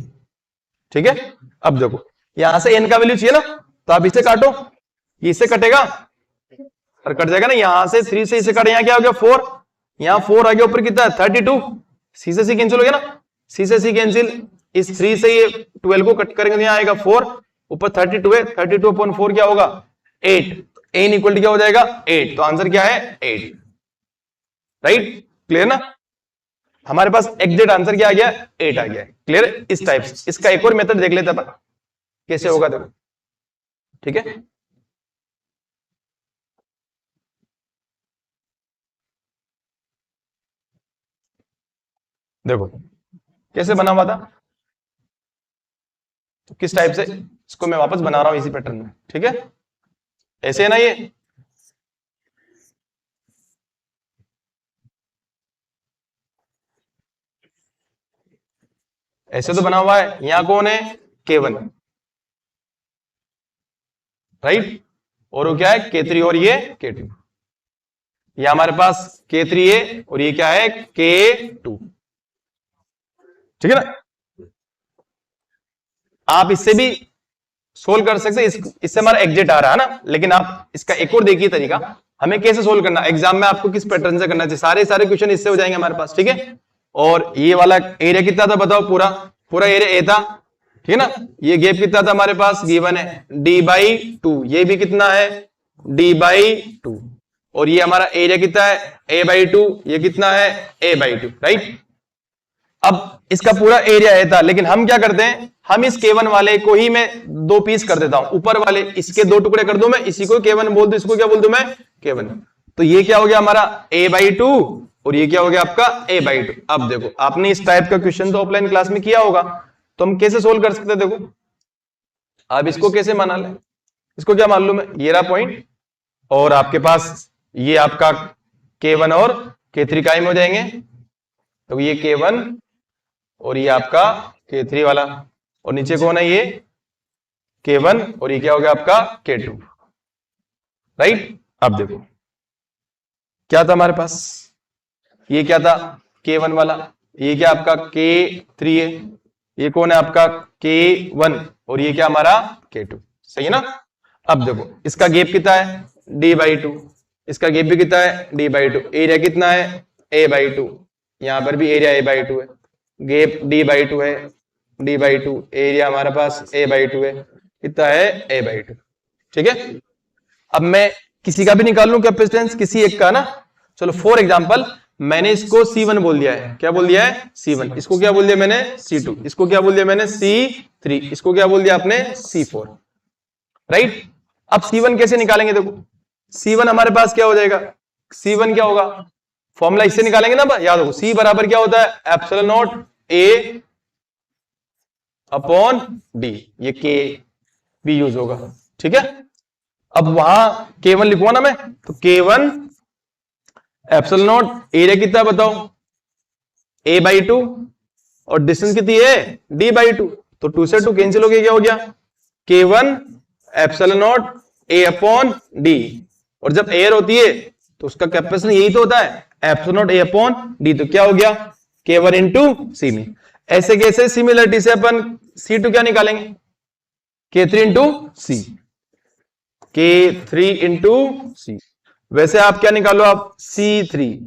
ठीक है। अब देखो यहां से n का वैल्यू चाहिए ना, तो आप इसे काटो, ये इससे कटेगा और कट जाएगा ना, यहां से 3 से इसे काटे, यहां क्या हो गया 4, यहां 4 आ गया, ऊपर कितना है 32, C से C कैंसिल हो गया ना, C से C कैंसिल, इस 3 से ये 12 को कट करेंगे तो यहां आएगा 4, ऊपर 32 है, 32 अपॉन 4 क्या होगा 8, n इक्वल टू क्या हो जाएगा 8, तो आंसर क्या है 8, राइट। क्लियर ना, हमारे पास एग्जैक्ट आंसर क्या आ गया 8 आ गया, क्लियर। इस टाइप से इसका एक और मेथड देख लेते हैं कैसे होगा, देखो ठीक है। देखो कैसे बना हुआ था, तो किस टाइप से, इसको मैं वापस बना रहा हूं इसी पैटर्न में, ठीक है। ऐसे है ना, ये ऐसे तो बना हुआ है, यहां कौन है K1, राइट, और वो क्या है K3 और ये K2, ये हमारे पास K3 है और ये क्या है K2, ठीक है ना। आप इससे भी सोल्व कर सकते हैं, इससे हमारा एग्जिट आ रहा है ना, लेकिन आप इसका एक और देखिए तरीका, हमें कैसे सोल्व करना एग्जाम में, आपको किस पैटर्न से करना चाहिए, सारे क्वेश्चन इससे हो जाएंगे हमारे पास, ठीक है। और ये वाला एरिया कितना था बताओ, पूरा एरिया ए था, ठीक है ना। ये गैप कितना था हमारे पास गिवन है d/2, ये भी कितना है d/2, और ये हमारा एरिया कितना है a/2, ये कितना है a/2, राइट। अब इसका पूरा एरिया है था, लेकिन हम क्या करते हैं, हम इस K1 वाले को ही मैं 2 पीस कर देता हूं, ऊपर वाले इसके 2 टुकड़े कर दूं मैं, इसी को K1 बोल दूं, इसको क्या बोल दूं मैं K1। तो ये क्या हो गया हमारा a/2 और ये क्या हो गया आपका a/2। अब देखो आपने इस टाइप का क्वेश्चन तो ऑफलाइन क्लास में किया होगा, तो हम कैसे सोल्व कर सकते हैं, देखो अब इसको कैसे माना लें, इसको क्या मालूम है, ये रहा पॉइंट, और आपके पास ये आपका K1 और K3 कायम हो जाएंगे, तो ये K1 और ये आपका K3 वाला, और नीचे कौन है ये K1 और ये क्या हो गया आपका K2, राइट। अब देखो क्या था हमारे पास, ये क्या था K1 वाला, ये क्या आपका K3 है, ये कौन है आपका K1 और ये क्या हमारा K2, सही है ना। अब देखो इसका गैप कितना है d/2, इसका गैप भी कितना है d/2, एरिया कितना है a/2, यहां पर भी एरिया a/2 है, गैप d/2 है, d/2 एरिया हमारे पास a/2 है, कितना है a/2, ठीक है। अब मैं किसी का भी निकाल लूं कैपेसिटेंस, किसी एक का ना, चलो फॉर एग्जांपल मैंने इसको C1 बोल दिया है, क्या बोल दिया है C1, इसको क्या बोल दिया मैंने C2, इसको क्या बोल दिया मैंने C3, इसको क्या बोल दिया आपने C4, राइट। अब C1 कैसे निकालेंगे, देखो C1 हमारे पास क्या हो जाएगा C1 क्या होगा, फॉर्मूला इससे निकालेंगे ना, याद रखो C बराबर क्या होता है, epsilon naught A upon D, ये K भी यूज होगा, ठीक है। अब वहां K1 लिखूंगा ना मैं, तो K1 एप्सिलॉन नॉट एरिया कितना है बताओ, A/2, और डिस्टेंस कितनी है, D/2, तो 2 से 2 कैंसिल हो गया, क्या हो गया, K1 epsilon naught A upon D, और जब एयर होती है तो उसका कैपेसिटेंस यही तो होता है, epsilon naught A upon D, तो क्या हो गया, K1 इंटू C में। ऐसे कैसे सिमिलरिटी से अपन C2 क्या निकालेंगे, K3 into C, K3 into C। वैसे आप क्या निकालो, आप C3,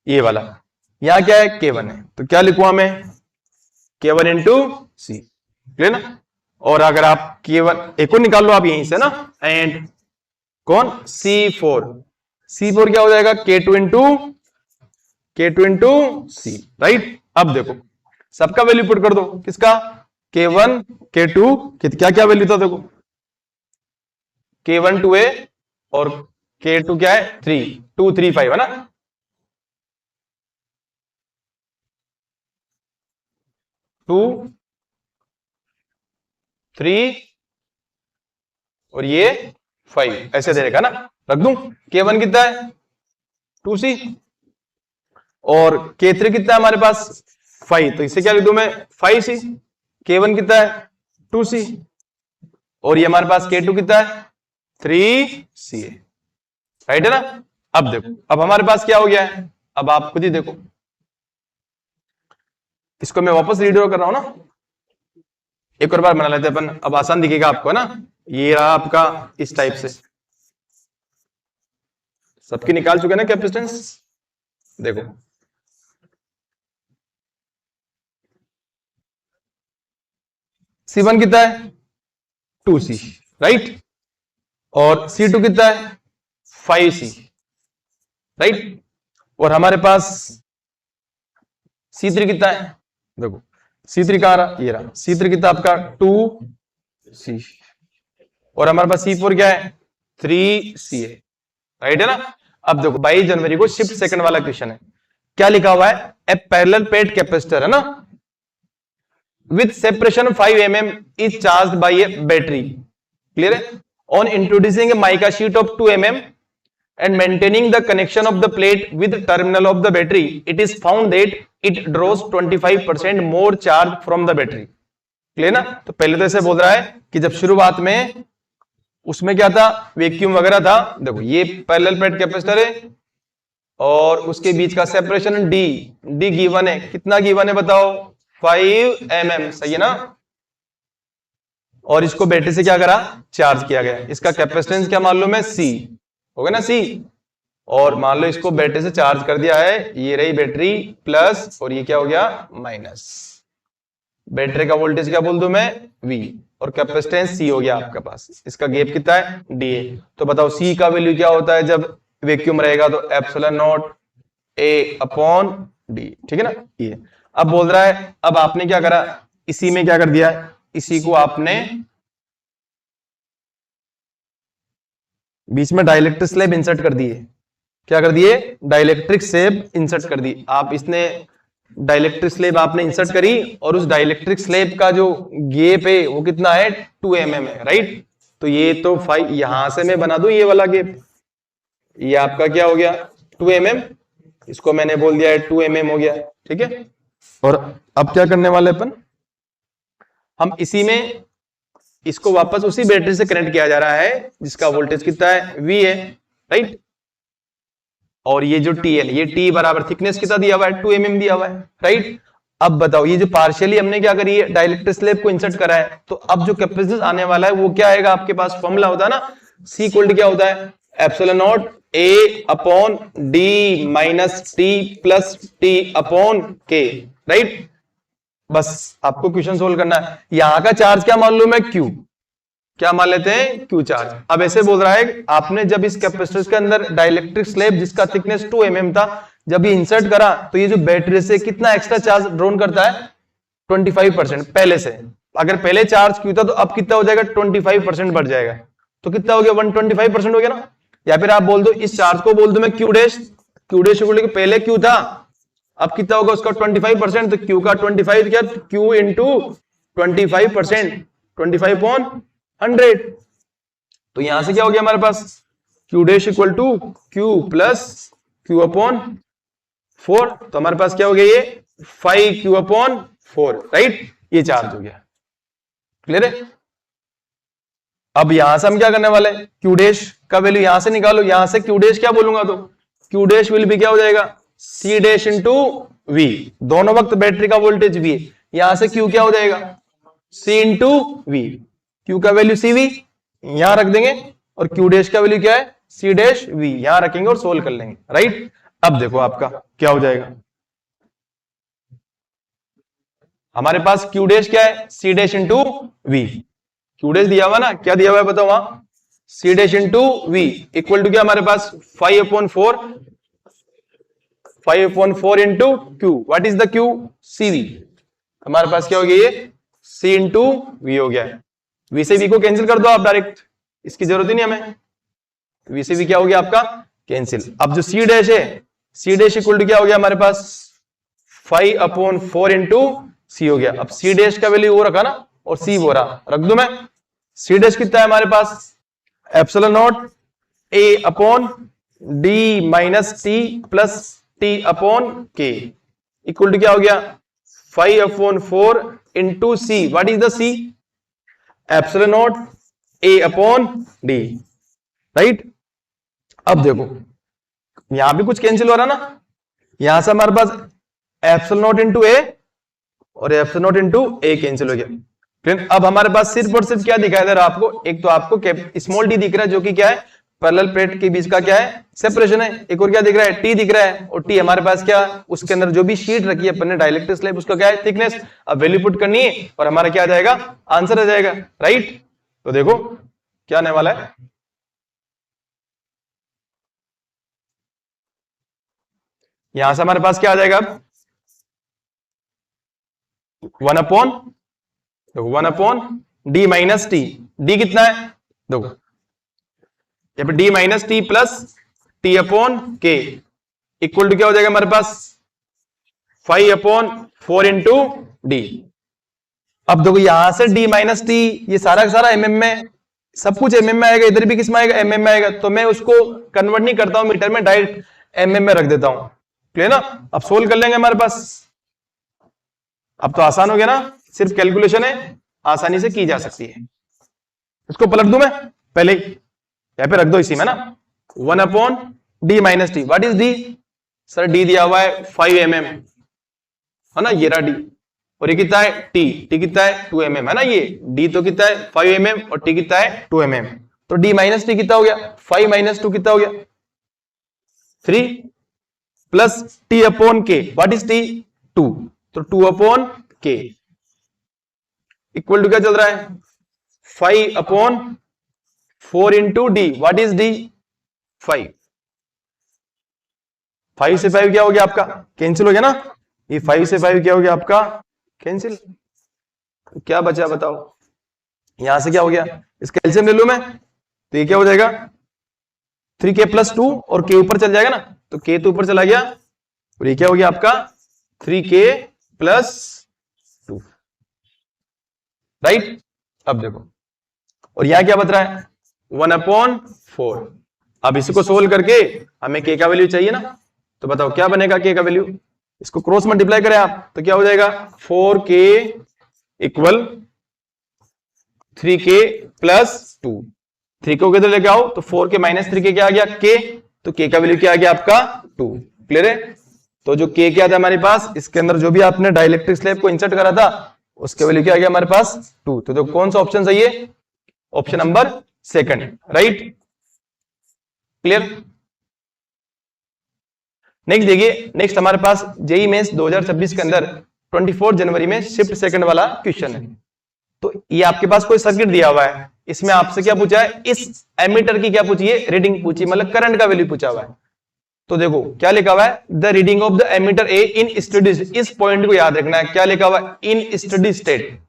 ये वाला, यहां क्या है, K1 है, तो क्या लिखूंगा मैं, K1 इंटू C, क्लियर ना। और अगर आप K1 एक और निकाल लो आप यहीं से ना, एंड कौन, C4 क्या हो जाएगा, K2 इंटू C, राइट। अब देखो सबका वैल्यू पुट कर दो, किसका, K1 K2 क्या क्या वैल्यू था देखो, K1 2A और K2 क्या है, 3 2 3 5 है ना, 2 3 और ये 5, ऐसे दे रखा ना, रख दूं। K1 कितना है 2C, और K3 कितना है हमारे पास 5, तो इसे क्या लिख दूं मैं, 5C। K1 कितना है 2C, और ये हमारे पास K2 कितना है 3C है, राइट है ना। अब देखो, अब हमारे पास क्या हो गया है, अब आप खुद ही देखो, इसको मैं वापस रीड्रॉ कर रहा हूं ना, एक और बार बना लेते हैं अपन, अब आसान दिखेगा आपको ना। ये रहा आपका इस टाइप से, सबकी निकाल चुके ना कैपेसिटेंस, देखो C1 कितना है 2C, राइट, और C2 कितना है 5C, राइट, और हमारे पास C3 कितना है, देखो C3 कहां रहा, ये रहा, C3 कितना आपका 2C, और हमारे पास C4 क्या है 3C है, राइट है ना। अब देखो 22 जनवरी को शिफ्ट सेकंड वाला क्वेश्चन है, क्या लिखा हुआ है, ए पैरेलल प्लेट कैपेसिटर है ना, with separation of 5 mm is charged by a battery, clear है, on introducing a mica sheet of 2 mm and maintaining the connection of the plate with terminal of the battery, it is found that it draws 25% more charge from the battery, clear ना। तो पहले तो ऐसे बोल रहा है कि जब शुरुआत में उसमें क्या था, वैक्यूम वगैरह था, देखो ये पैरेलल प्लेट कैपेसिटर है और उसके बीच का सेपरेशन डी गिवन है, कितना गिवन है बताओ, 5 mm, सही है ना, और इसको बैटरी से क्या करा, चार्ज किया गया, इसका कैपेसिटेंस क्या मान लो मैं C, हो गया ना C, और मान लो इसको बैटरी से चार्ज कर दिया है, ये रही बैटरी प्लस, और ये क्या हो गया माइनस, बैटरी का वोल्टेज क्या बोल दूं मैं V, और कैपेसिटेंस C हो गया आपके पास, इसका गैप कितना है D है। तो बताओ C का वैल्यू क्या होता है जब वैक्यूम रहेगा, तो epsilon naught A upon D, ठीक है ना ये। अब बोल रहा है, अब आपने क्या करा, इसी में क्या कर दिया, इसी को आपने बीच में डाइलेक्ट्रिक स्लैब इंसर्ट कर दिए, क्या कर दिए, डाइलेक्ट्रिक स्लैब इंसर्ट कर दी आप, इसने डाइलेक्ट्रिक स्लैब आपने इंसर्ट करी, और उस डाइलेक्ट्रिक स्लैब का जो गैप है वो कितना है 2 mm है, राइट। तो ये तो 5, यहां से मैं बना दूं ये वाला गैप, ये आपका क्या हो गया 2 mm, इसको मैंने बोल दिया है 2 mm हो गया, ठीक है। और अब क्या करने वाले अपन, हम इसी में इसको वापस उसी बैटरी से कनेक्ट किया जा रहा है जिसका वोल्टेज कितना है V है, राइट, और ये जो TL, ये T बराबर थिकनेस कितना दिया हुआ है 2 mm दिया हुआ है, राइट। अब बताओ ये जो पार्शियली हमने क्या करी है, डाइलेक्ट्रिक स्लैब को इंसर्ट करा है, तो अब जो कैपेसिटेंस आने वाला है वो क्या आएगा, आपके पास फॉर्मूला होता है ना, C इक्वल क्या होता है, epsilon naught A upon D minus T plus T upon K, right. बस आपको क्वेश्चन सोल्व करना है, यहां का चार्ज क्या मान लो मैं Q, क्या मान लेते हैं Q चार्ज। अब ऐसे बोल रहा है आपने जब इस कैपेसिटर के अंदर डाइलेक्ट्रिक स्लैब जिसका थिकनेस 2 mm था, जब ये इंसर्ट करा, तो ये जो बैटरी से कितना एक्स्ट्रा चार्ज ड्रॉन करता है 25% पहले से, अगर पहले चार्ज Q था तो अब कितना हो जाएगा 25% बढ़ जाएगा, तो कितना हो गया 125% हो गया ना। या फिर आप बोल दो इस चार्ज को बोल दो मैं क्यू डैश इक्वल टू पहले क्यू था, अब कितना होगा उसका 25%, तो क्यू का 25 क्या, क्यू इंटू 25%, 25/100। तो यहां से क्या हो गया हमारे पास, Q dash equal to Q plus Q upon 4, तो हमारे पास क्या हो गया, ये 5Q/4, राइट, ये चार्ज हो गया। क्लियर है। अब यहां से हम क्या करने वाले हैं, क्यू डैश का वैल्यू यहां से निकालो, यहां से क्यू डैश क्या बोलूंगा, तो क्यू डैश विल भी क्या हो जाएगा, सी डैश इंटू वी, दोनों वक्त बैटरी का वोल्टेज वी है, यहां से क्यू क्या हो जाएगा, सी इंटू वी, क्यू का वैल्यू सी वी यहां रख देंगे, और क्यू डैश का वैल्यू क्या है, सी डैश वी, यहां रखेंगे और सोल्व कर लेंगे, राइट। अब देखो आपका क्या हो जाएगा, हमारे पास क्यू डैश क्या है, C dash into V, Q dash दिया हुआ ना, क्या दिया हुआ है बताओ वहां, C dash into V equal to क्या हमारे पास 5/4 into Q, what is the Q, C V, हमारे पास क्या हो गया, ये सी इंटू वी हो गया है, वी से वी को कैंसिल कर दो आप डायरेक्ट, इसकी जरूरत ही नहीं हमें, वी से वी क्या हो गया आपका कैंसिल। अब जो सी डैश है, सी डैश इक्वल टू क्या हो गया हमारे पास 5/4 इंटू सी हो गया। अब सी डैश का वैल्यू वो रखा ना, और सी वो रहा, रख दू मैं, सी डैश कितना है हमारे पास, epsilon naught A upon D minus T plus T upon K equal to क्या हो गया 5/4 into C, what is the C, epsilon naught A upon D, right. अब देखो यहां भी कुछ कैंसिल हो रहा ना, यहां से हमारे पास एप्सिलॉन नॉट इंटू ए और epsilon not into A cancel हो गया। फिर अब हमारे पास सिर्फ और सिर्फ क्या दिखाई दे रहा है आपको, एक तो आपको स्मॉल डी दिख रहा है जो कि क्या है, पैरेलल प्लेट के बीच का क्या है, सेपरेशन है, एक और क्या दिख रहा है, टी दिख रहा है, और टी हमारे पास क्या, उसके अंदर जो भी शीट रखी है अपन ने डाइलेक्ट्रिक स्लैब, उसका क्या है, थिकनेस। अब वैल्यू पुट करनी है और हमारा क्या आ जाएगा, आंसर आ जाएगा, राइट। तो देखो क्या आने वाला है, यहां से हमारे पास क्या आ जाएगा, अब 1/1 डी माइनस टी, डी कितना है देखो, यहाँ पे D minus T plus T upon K equal to क्या हो जाएगा हमारे पास 5/4 इंटू डी। अब देखो यहां से डी माइनस टी, ये सारा का सारा एमएम में, सब कुछ एमएम में आएगा, इधर भी किस में आएगा, एमएम में आएगा, तो मैं उसको कन्वर्ट नहीं करता हूं मीटर में, डायरेक्ट एमएम में रख देता हूं, क्लियर ना। अब सोल्व कर लेंगे हमारे पास, अब तो आसान हो गया ना, सिर्फ कैलकुलेशन है, आसानी से की जा सकती है। इसको पलट दूं मैं पहले ही, यहाँ पे रख दो इसी में ना, 1/d minus T, what is D, sir D दिया हुआ है 5 mm है ना, ये रहा डी, और ये कितना है टी कितना है 2 mm है ना, ये डी तो कितना है 5 mm और टी कितना है 2 mm, तो डी माइनस टी कितना हो गया 5 माइनस 2 कितना हो गया 3 प्लस टी अपॉन के, व्हाट इज टी 2, तो 2/k इक्वल टू क्या चल रहा है 5/4 into D, what is D 5, 5 से 5 क्या हो गया आपका कैंसिल हो गया ना, ये 5 से 5 क्या हो गया आपका कैंसिल, क्या बचा बताओ, यहां से क्या हो गया, इसका एलसीएम ले लूं मैं, तो ये क्या हो जाएगा 3k प्लस 2 और k ऊपर चल जाएगा ना, तो k तो ऊपर चला गया और ये क्या हो गया आपका 3k प्लस 2, राइट। अब देखो और यहां क्या बच रहा है 1/4, अब इसको सोल्व करके हमें k का वैल्यू चाहिए ना, तो बताओ क्या बनेगा k का वैल्यू, इसको क्रॉस मल्टीप्लाई करें आप तो क्या हो जाएगा 4k इक्वल 3k प्लस 2, 3 को किधर लेके आओ तो 4k माइनस 3k क्या आ गया k, तो k का वैल्यू क्या आ गया आपका 2, क्लियर है। तो जो k क्या था हमारे पास, इसके अंदर जो भी आपने डाइलेक्ट्रिक स्लैब को इंसर्ट करा था उसके वैल्यू क्या आ गया हमारे पास 2, तो कौन सा ऑप्शन सही है, option number second, right, clear. Next देखिए, नेक्स्ट हमारे पास जेईई मेंस 2026 के अंदर 24 जनवरी में शिफ्ट सेकंड वाला क्वेश्चन है। तो ये आपके पास कोई सर्किट दिया हुआ है, इसमें आपसे क्या पूछा है, इस एमीटर की क्या पूछी है, रीडिंग पूछी, मतलब करंट का वैल्यू पूछा हुआ है। तो देखो क्या लिखा हुआ है, the reading of the ammeter A in steady, इस पॉइंट को याद रखना है, क्या लिखा हुआ है इन स्टडी स्टेट,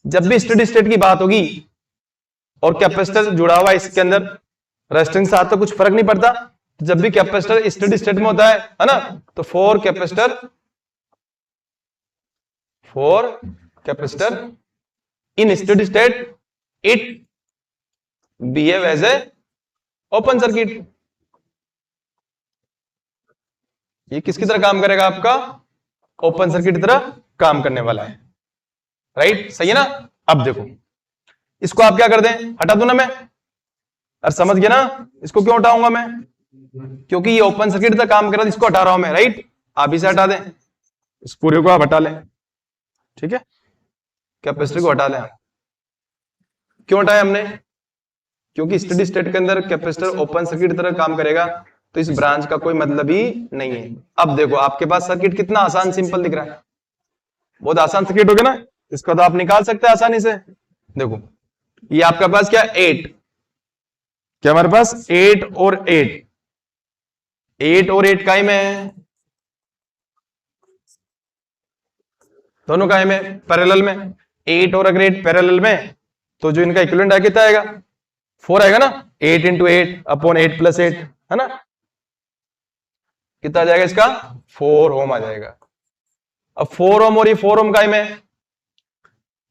जब भी स्टडी स्टेट की बात होगी और कैपेसिटर जुड़ा हुआ है इसके अंदर, रेजिस्टेंस के साथ तो कुछ फर्क नहीं पड़ता। तो जब भी कैपेसिटर स्टेडी स्टेट में होता है ना, तो for capacitor in steady state it behave as a open circuit. ये किसकी तरह काम करेगा? आपका ओपन सर्किट की तरह काम करने वाला है, राइट? सही है ना? अब देखो इसको आप क्या कर दें, हटा दूं ना मैं? और समझ गया ना? इसको क्यों हटाऊंगा मैं? क्योंकि ये ओपन सर्किट तक काम कर रहा है, इसको हटा रहा हूं मैं, राइट? आप इसे हटा दें, इस पूरे को आप हटा लें, ठीक है? कैपेसिटर को हटा लें। क्यों हटाया हमने? क्योंकि स्टेडी स्टेट के अंदर कैपेसिटर ओपन सर्किट की तरह काम करेगा, तो इस ब्रांच का कोई मतलब ही नहीं है। अब देखो आपके पास सर्किट कितना आसान सिंपल दिख रहा है, बहुत आसान सर्किट हो गया ना? इसका तो आप निकाल सकते हैं आसानी से। देखो ये आपके पास क्या 8, क्या हमारे पास 8 और 8 काय में है, दोनों काय में पैरेलल में। 8 और अगर 8 पैरेलल में, तो जो इनका इक्विवेलेंट है कितना आएगा? 4 आएगा ना? 8 × 8 अपॉन 8 + 8 है ना? कितना आ जाएगा इसका? 4 ओम आ जाएगा। अब 4 ओम और ये 4 ओम काय में,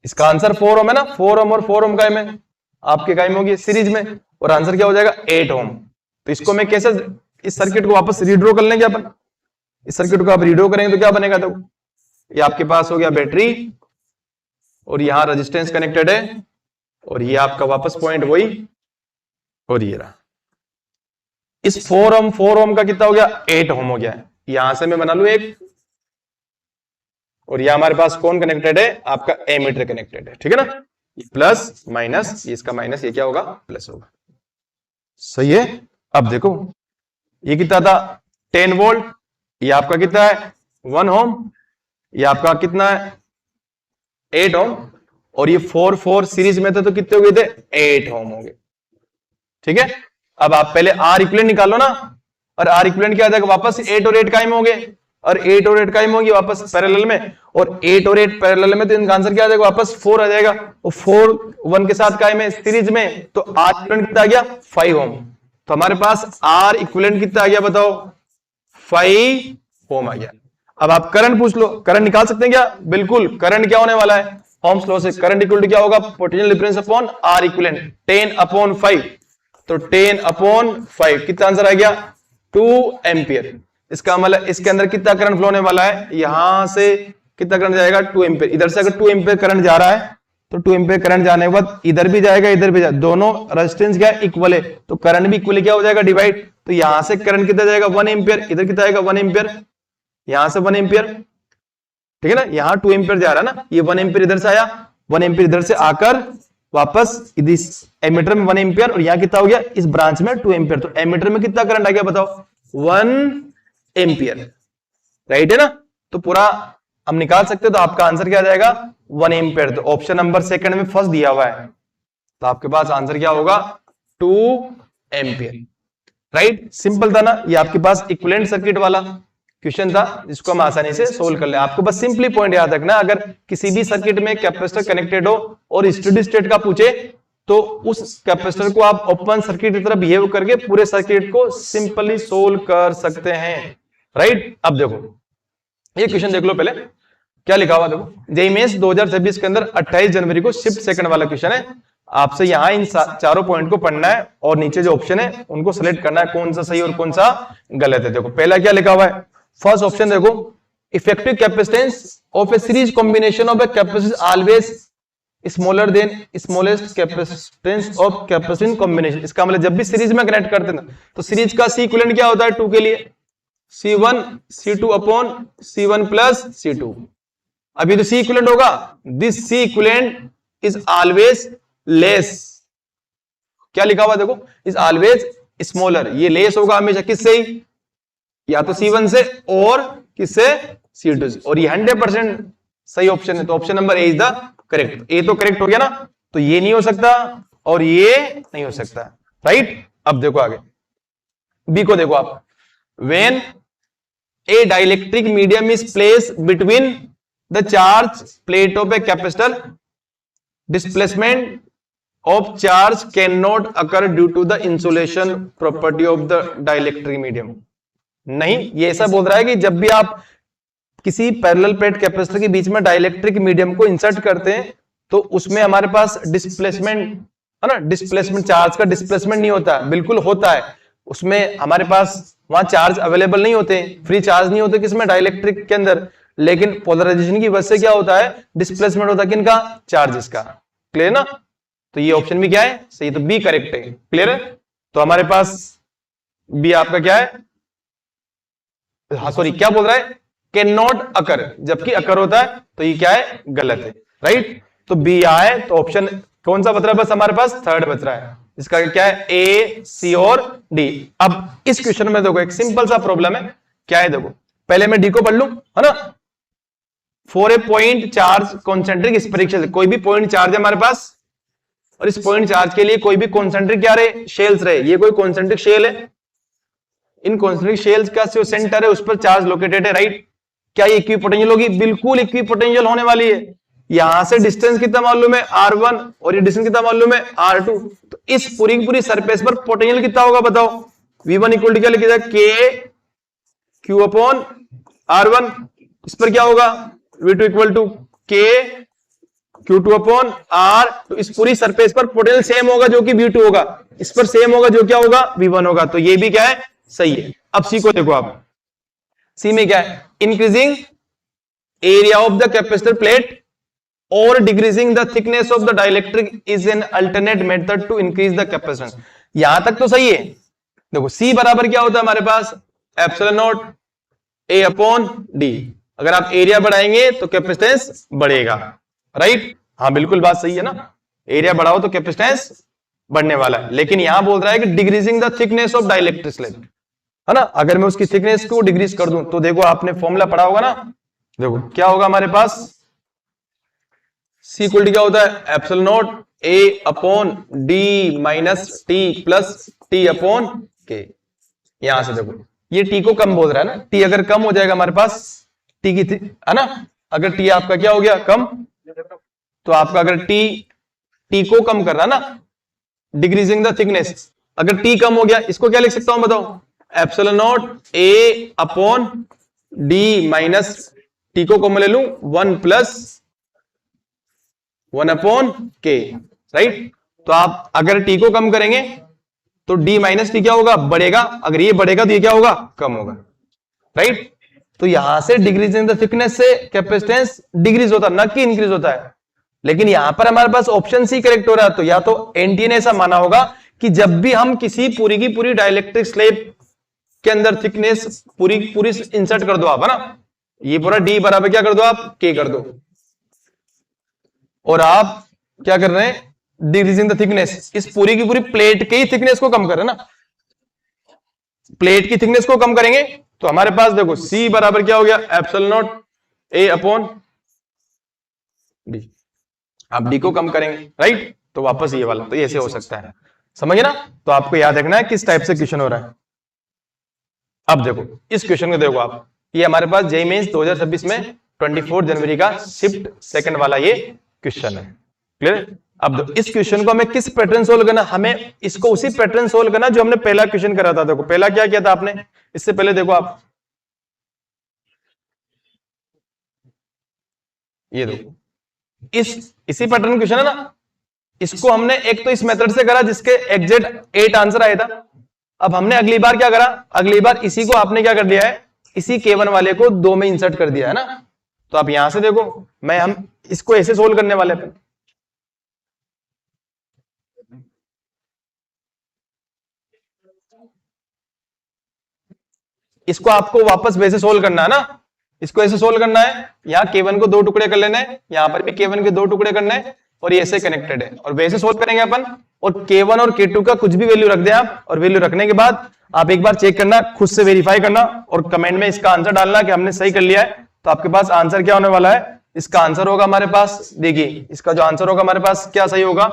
इसका आंसर 4 ओम है ना? 4 ओम और 4 ओम काय में, आपके काय में होगी सीरीज में, और आंसर क्या हो जाएगा? 8 ओम। तो इसको मैं कैसे, इस सर्किट को वापस रीड्रॉ कर लेंगे अपन। इस सर्किट को आप रीड्रॉ करेंगे तो क्या बनेगा? देखो ये आपके पास हो गया बैटरी, और यहां रेजिस्टेंस कनेक्टेड है, और ये आपका वापस पॉइंट वही, और ये रहा। इस 4 ओम का कितना हो गया? 8 ओम हो गया। यहां से मैं बना लू एक, और ये हमारे पास कौन कनेक्टेड है? आपका एमीटर कनेक्टेड है, ठीक है ना? प्लस माइनस, इसका माइनस, ये क्या होगा? प्लस होगा। सही है? अब देखो ये कितना था? 10 वोल्ट। ये आपका कितना है? 1 ओम। ये आपका कितना है? 8 ओम। और ये 4 सीरीज में थे, तो कितने हो गए थे? 8 ओम हो गए, ठीक है? अब आप पहले आर इक्विवेलेंट निकालो ना, और आर इक्विवेलेंट क्या आ जाएगा? वापस 8 और 8 काय में हो गए, और 8 और 8 काय में होगी वापस पैरेलल में, और 8 और 8 पैरेलल में, तो इनका आंसर क्या आ जाएगा? वापस 4 आ जाएगा। और 4 1 के साथ काय में सीरीज में, तो आर इक्विवेलेंट कितना आ गया? 5 ओम। तो हमारे पास आर इक्विवेलेंट कितना आ गया बताओ? 5 ओम आ गया। अब आप करंट पूछ लो, करंट निकाल सकते हैं क्या? बिल्कुल। करंट क्या होने वाला है? ओम्स लॉ से करंट इक्वल टू क्या होगा? Potential difference upon R equivalent, 10/5। तो 10/5 कितना आंसर आ गया? 2 एम्पियर। इसका मतलब इसके अंदर कितना करंट फ्लो होने वाला है? यहां से कितना करंट जाएगा? 2 एम्पियर। इधर से अगर 2 एम्पियर करंट जा रहा है, तो 2 एम्पियर करंट जाने के बाद इधर भी जाएगा, इधर भी जाएगा, दोनों रेजिस्टेंस क्या है? इक्वल है, तो करंट भी इक्वली क्या हो जाएगा? डिवाइड। तो यहां से करंट कितना जाएगा? 1 एम्पियर। इधर कितना आएगा? 1 एम्पियर। यहां से 1 एम्पियर, ठीक है ना? यहां 2 एम्पियर जा रहा है ना, ये 1 एम्पियर इधर से आया, 1 एम्पियर इधर से आकर वापस इस एमीटर में 1 एम्पियर, और यहां कितना हो गया? इस ब्रांच में 2 एम्पियर। तो एमीटर में कितना करंट आ गया बताओ? 1 एम्पियर, राइट है ना? तो पूरा हम निकाल सकते हैं। तो आपका आंसर क्या आ जाएगा? 1 एम्पियर। तो ऑप्शन नंबर सेकंड में फर्स्ट दिया हुआ है, तो आपके पास आंसर क्या होगा? 2 एम्पियर, राइट? सिंपल था ना? ये आपके पास इक्विवेलेंट सर्किट वाला क्वेश्चन था, जिसको हम आसानी से सोल्व कर ले। आपको बस सिंपली पॉइंट याद रखना, अगर किसी भी सर्किट में कैपेसिटर कनेक्टेड हो और स्टेडी स्टेट का पूछे, तो उस कैपेसिटर को आप ओपन सर्किट की तरह बिहेव करके पूरे सर्किट को सिंपली सोल्व कर सकते हैं, राइट? अब देखो ये क्वेश्चन देख लो, पहले क्या लिखा हुआ देखो। जेईई मेंस 2026 के अंदर 28 जनवरी को शिफ्ट सेकंड वाला क्वेश्चन है। आपसे यहां इन चारों पॉइंट को पढ़ना है, और नीचे जो ऑप्शन है उनको सेलेक्ट करना है, कौन सा सही और कौन सा गलत है। देखो पहला क्या लिखा हुआ है, फर्स्ट ऑप्शन देखो, effective capacitance of A series combination of A capacitance always smaller than smallest capacitance of capacitance combination. इसका मतलब जब भी सीरीज में कनेक्ट करते हैं तो सीरीज का सी इक्विवेलेंट क्या होता है? 2 के लिए C1 C2 upon C1 plus C2। अभी तो सी इक्विवेलेंट होगा, this C equivalent is always less. क्या लिखा हुआ देखो, इज ऑलवेज स्मॉलर। ये लेस होगा हमेशा किससे? या तो C1 से, और किससे? C2 से। और ये 100% सही ऑप्शन है, तो option number A is the correct. A तो करेक्ट हो गया ना, तो ये नहीं हो सकता और ये नहीं हो सकता, राइट? अब देखो आगे बी को देखो आप, when a dielectric medium is placed between the charge plate of a capacitor, displacement of charge can not occur due to the insulation property of the dielectric medium. नहीं, ये ऐसा बोल रहा है कि जब भी आप किसी पैरेलल प्लेट कैपेसिटर के बीच में डाइलेक्ट्रिक मीडियम को इंसर्ट करते हैं तो उसमें हमारे पास डिस्प्लेसमेंट है ना, डिस्प्लेसमेंट, चार्ज का डिस्प्लेसमेंट नहीं होता, बिल्कुल होता है। उसमें हमारे पास वहां चार्ज अवेलेबल नहीं होते, फ्री चार्ज नहीं होते किसमें, डाइलेक्ट्रिक के अंदर, लेकिन पोलराइजेशन की वजह से क्या होता है, डिस्प्लेसमेंट होता है किनका, चार्जेस का। क्लियर ना? तो ये ऑप्शन भी क्या है, सही, तो बी करेक्ट है। क्लियर है? तो हमारे पास बी आपका क्या है, हाँ सॉरी क्या बोल रहा है, कैन नॉट अकर, जबकि अकर होता है तो ये क्या है, गलत है। राइट? तो बी आए तो ऑप्शन कौन सा बच रहा है, बस हमारे पास थर्ड बच रहा है। इसका क्या है, ए, सी और डी। अब इस क्वेश्चन में देखो एक सिंपल सा प्रॉब्लम है, क्या है देखो, पहले मैं डी को पढ़ लूं, है ना। For a point charge concentric spherical shell, कोई भी पॉइंट चार्ज है हमारे पास और इस पॉइंट चार्ज के लिए कोई भी कॉन्सेंट्रिक क्या रहे, शेल्स रहे। ये कोई कॉन्सेंट्रिक शेल है, इन कॉन्सेंट्रिक शेल्स का जो सेंटर है उस पर चार्ज लोकेटेड है। राइट? क्या ये इक्विपोटेंशियल होगी, बिल्कुल इक्विपोटेंशियल होने वाली है। यहां से डिस्टेंस कितना मालूम है, R1, और ये डिस्टेंस कितना मालूम है, R2। तो इस पूरी की पूरी सरफेस पर पोटेंशियल कितना होगा बताओ, V1 इक्वल टू क्या लिखा जाए, K Q अपॉन R1। इस पर क्या होगा, V2 equal to K Q2 upon R। तो इस पूरी सरफेस पर पोटेंशियल सेम होगा जो कि V2 होगा, इस पर सेम होगा जो क्या होगा, V1 होगा। तो ये भी क्या है, सही है। अब सी को देखो आप, सी में क्या है, increasing area of the capacitor plate और decreasing the thickness of the dielectric is an alternate method to increase the capacitance. यहां तक तो सही है। देखो सी बराबर क्या होता है हमारे पास, epsilon naught A upon D. अगर आप एरिया बढ़ाएंगे तो कैपेसिटेंस बढ़ेगा। राइट? हाँ बिल्कुल बात सही है ना, एरिया बढ़ाओ तो कैपेसिटेंस बढ़ने वाला है। लेकिन यहां बोल रहा है कि decreasing the thickness of dielectric slab, है ना। अगर मैं उसकी थिकनेस को डिक्रीज कर दूं तो देखो आपने फॉर्मूला पढ़ा होगा ना, देखो क्या होगा हमारे पास, सी इक्वल टू क्या होता है, epsilon naught A upon D minus T plus T upon के। यहां से देखो ये टी को कम बोल रहा है ना, टी अगर कम हो जाएगा हमारे पास, टी की है ना, अगर टी आपका क्या हो गया कम, तो आपका अगर टी को कम कर रहा है ना, डिक्रीजिंग द थिकनेस, अगर टी कम हो गया इसको क्या लिख सकता हूं बताओ, epsilon naught A upon D minus T को कम ले लूं 1 प्लस 1 अपॉन के। राइट? तो आप अगर टी को कम करेंगे तो डी माइनस टी क्या होगा, बढ़ेगा, अगर ये बढ़ेगा तो ये क्या होगा, कम होगा। राइट? तो यहां से डिक्रीजिंग द थिकनेस से कैपेसिटेंस डिक्रीज होता है, ना कि इंक्रीज होता है। लेकिन यहां पर हमारे पास ऑप्शन सी करेक्ट हो रहा है। तो या तो एनटीए ने ऐसा माना होगा कि जब भी हम किसी पूरी की पूरी डाइलेक्ट्रिक स्लैब के अंदर थिकनेस पूरी पूरी इंसर्ट कर दो आप, है ना, ये पूरा डी बराबर क्या कर दो आप, के कर दो, और आप क्या कर रहे हैं, डिक्रीजिंग द थिकनेस, इस पूरी की पूरी प्लेट के ही थिकनेस को कम कर रहे हैं ना, प्लेट की थिकनेस को कम करेंगे तो हमारे पास देखो सी बराबर क्या हो गया, epsilon naught A upon D. आप डी को कम करेंगे, राइट, तो वापस ये वाला, तो ये ऐसे हो सकता है, समझे ना। तो आपको याद रखना है किस टाइप से क्वेश्चन हो रहा है। अब देखो इस क्वेश्चन को देखो आप, ये हमारे पास जेईई मेंस 2026 में 24 जनवरी का शिफ्ट सेकंड वाला ये क्वेश्चन है। क्लियर? अब इस क्वेश्चन को हमें किस पैटर्न सोल्व करना, हमें इसको उसी पैटर्न सोल्व करना जो हमने पहला क्वेश्चन करा था। देखो पहला क्या किया था आपने, इससे पहले देखो आप, ये देखो इसी पैटर्न क्वेश्चन है ना, इसको हमने एक तो इस मेथड से करा जिसके एग्जैक्ट 8 आंसर आया था। अब हमने अगली बार क्या करा, अगली बार इसी को आपने क्या कर दिया है, इसी K1 वाले को 2 में इंसर्ट कर दिया है ना। तो आप यहां से देखो, हम इसको ऐसे सोल्व करने वाले हैं, इसको आपको वापस वैसे सोल्व करना है ना, इसको ऐसे सोल्व करना है, यहाँ K1 को 2 टुकड़े कर लेने हैं, यहाँ पर भी K1 के 2 टुकड़े करने हैं, और ये ऐसे कनेक्टेड है, और वैसे सोल्व करेंगे अपन। और K1 और K2 का कुछ भी वैल्यू रख दें आप, और वैल्यू रखने के बाद आप एक बार चेक करना, खुद से वेरीफाई करना, और कमेंट में इसका आंसर डालना कि हमने सही कर लिया है। तो आपके पास आंसर क्या होने वाला है, इसका आंसर होगा हमारे पास, देखिए इसका जो आंसर होगा हमारे पास क्या सही होगा,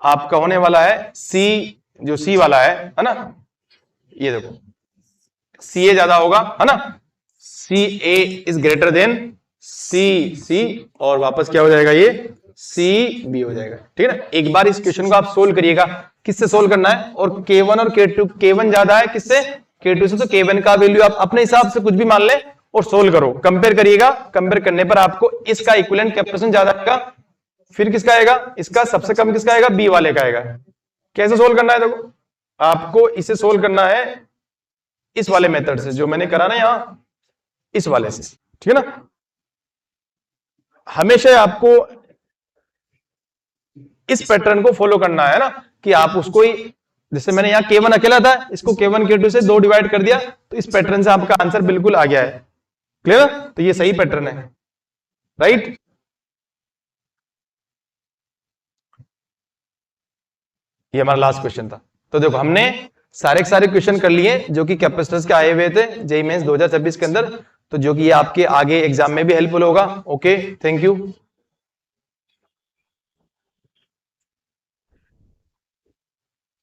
आपका होने वाला है सी, जो सी वाला है ना, ये देखो सी ए ज्यादा होगा, है ना, सी ए इज ग्रेटर देन सी सी, और वापस क्या हो जाएगा ये सी बी हो जाएगा। ठीक है ना, एक बार इस क्वेश्चन को आप सोल्व करिएगा। किससे सोल्व करना है, और K1 और K2, K1 ज्यादा है किससे, K2 से, तो K1 का वैल्यू आप अपने हिसाब से कुछ भी मान ले और सोल्व करो, कंपेयर करिएगा। कंपेयर करने पर आपको इसका इक्विवेलेंट कैपेसिटेंस ज्यादा आएगा, फिर किसका आएगा, इसका सबसे कम किसका आएगा, बी वाले का आएगा। कैसे सोल्व करना है, देखो आपको इसे सोल्व करना है इस वाले मेथड से जो मैंने करा ना यहां, इस वाले से। ठीक है ना, हमेशा आपको इस पैटर्न को फॉलो करना है ना, कि आप उसको ही, जैसे मैंने यहाँ K1 अकेला था, इसको K1 K2 से 2 डिवाइड कर दिया, तो इस पैटर्न से आपका आंसर बिल्कुल आ गया है। क्लियर, तो ये सही पैटर्न है, राइट। ये हमारा लास्ट क्वेश्चन था। तो देखो हमने सारे क्वेश्चन कर लिए जो कि कैपेसिटर्स के आए हुए थे जेईई मेंस 2026 के अंदर, तो जो कि ये आपके आगे एग्जाम में भी हेल्पफुल होगा। Okay, thank you.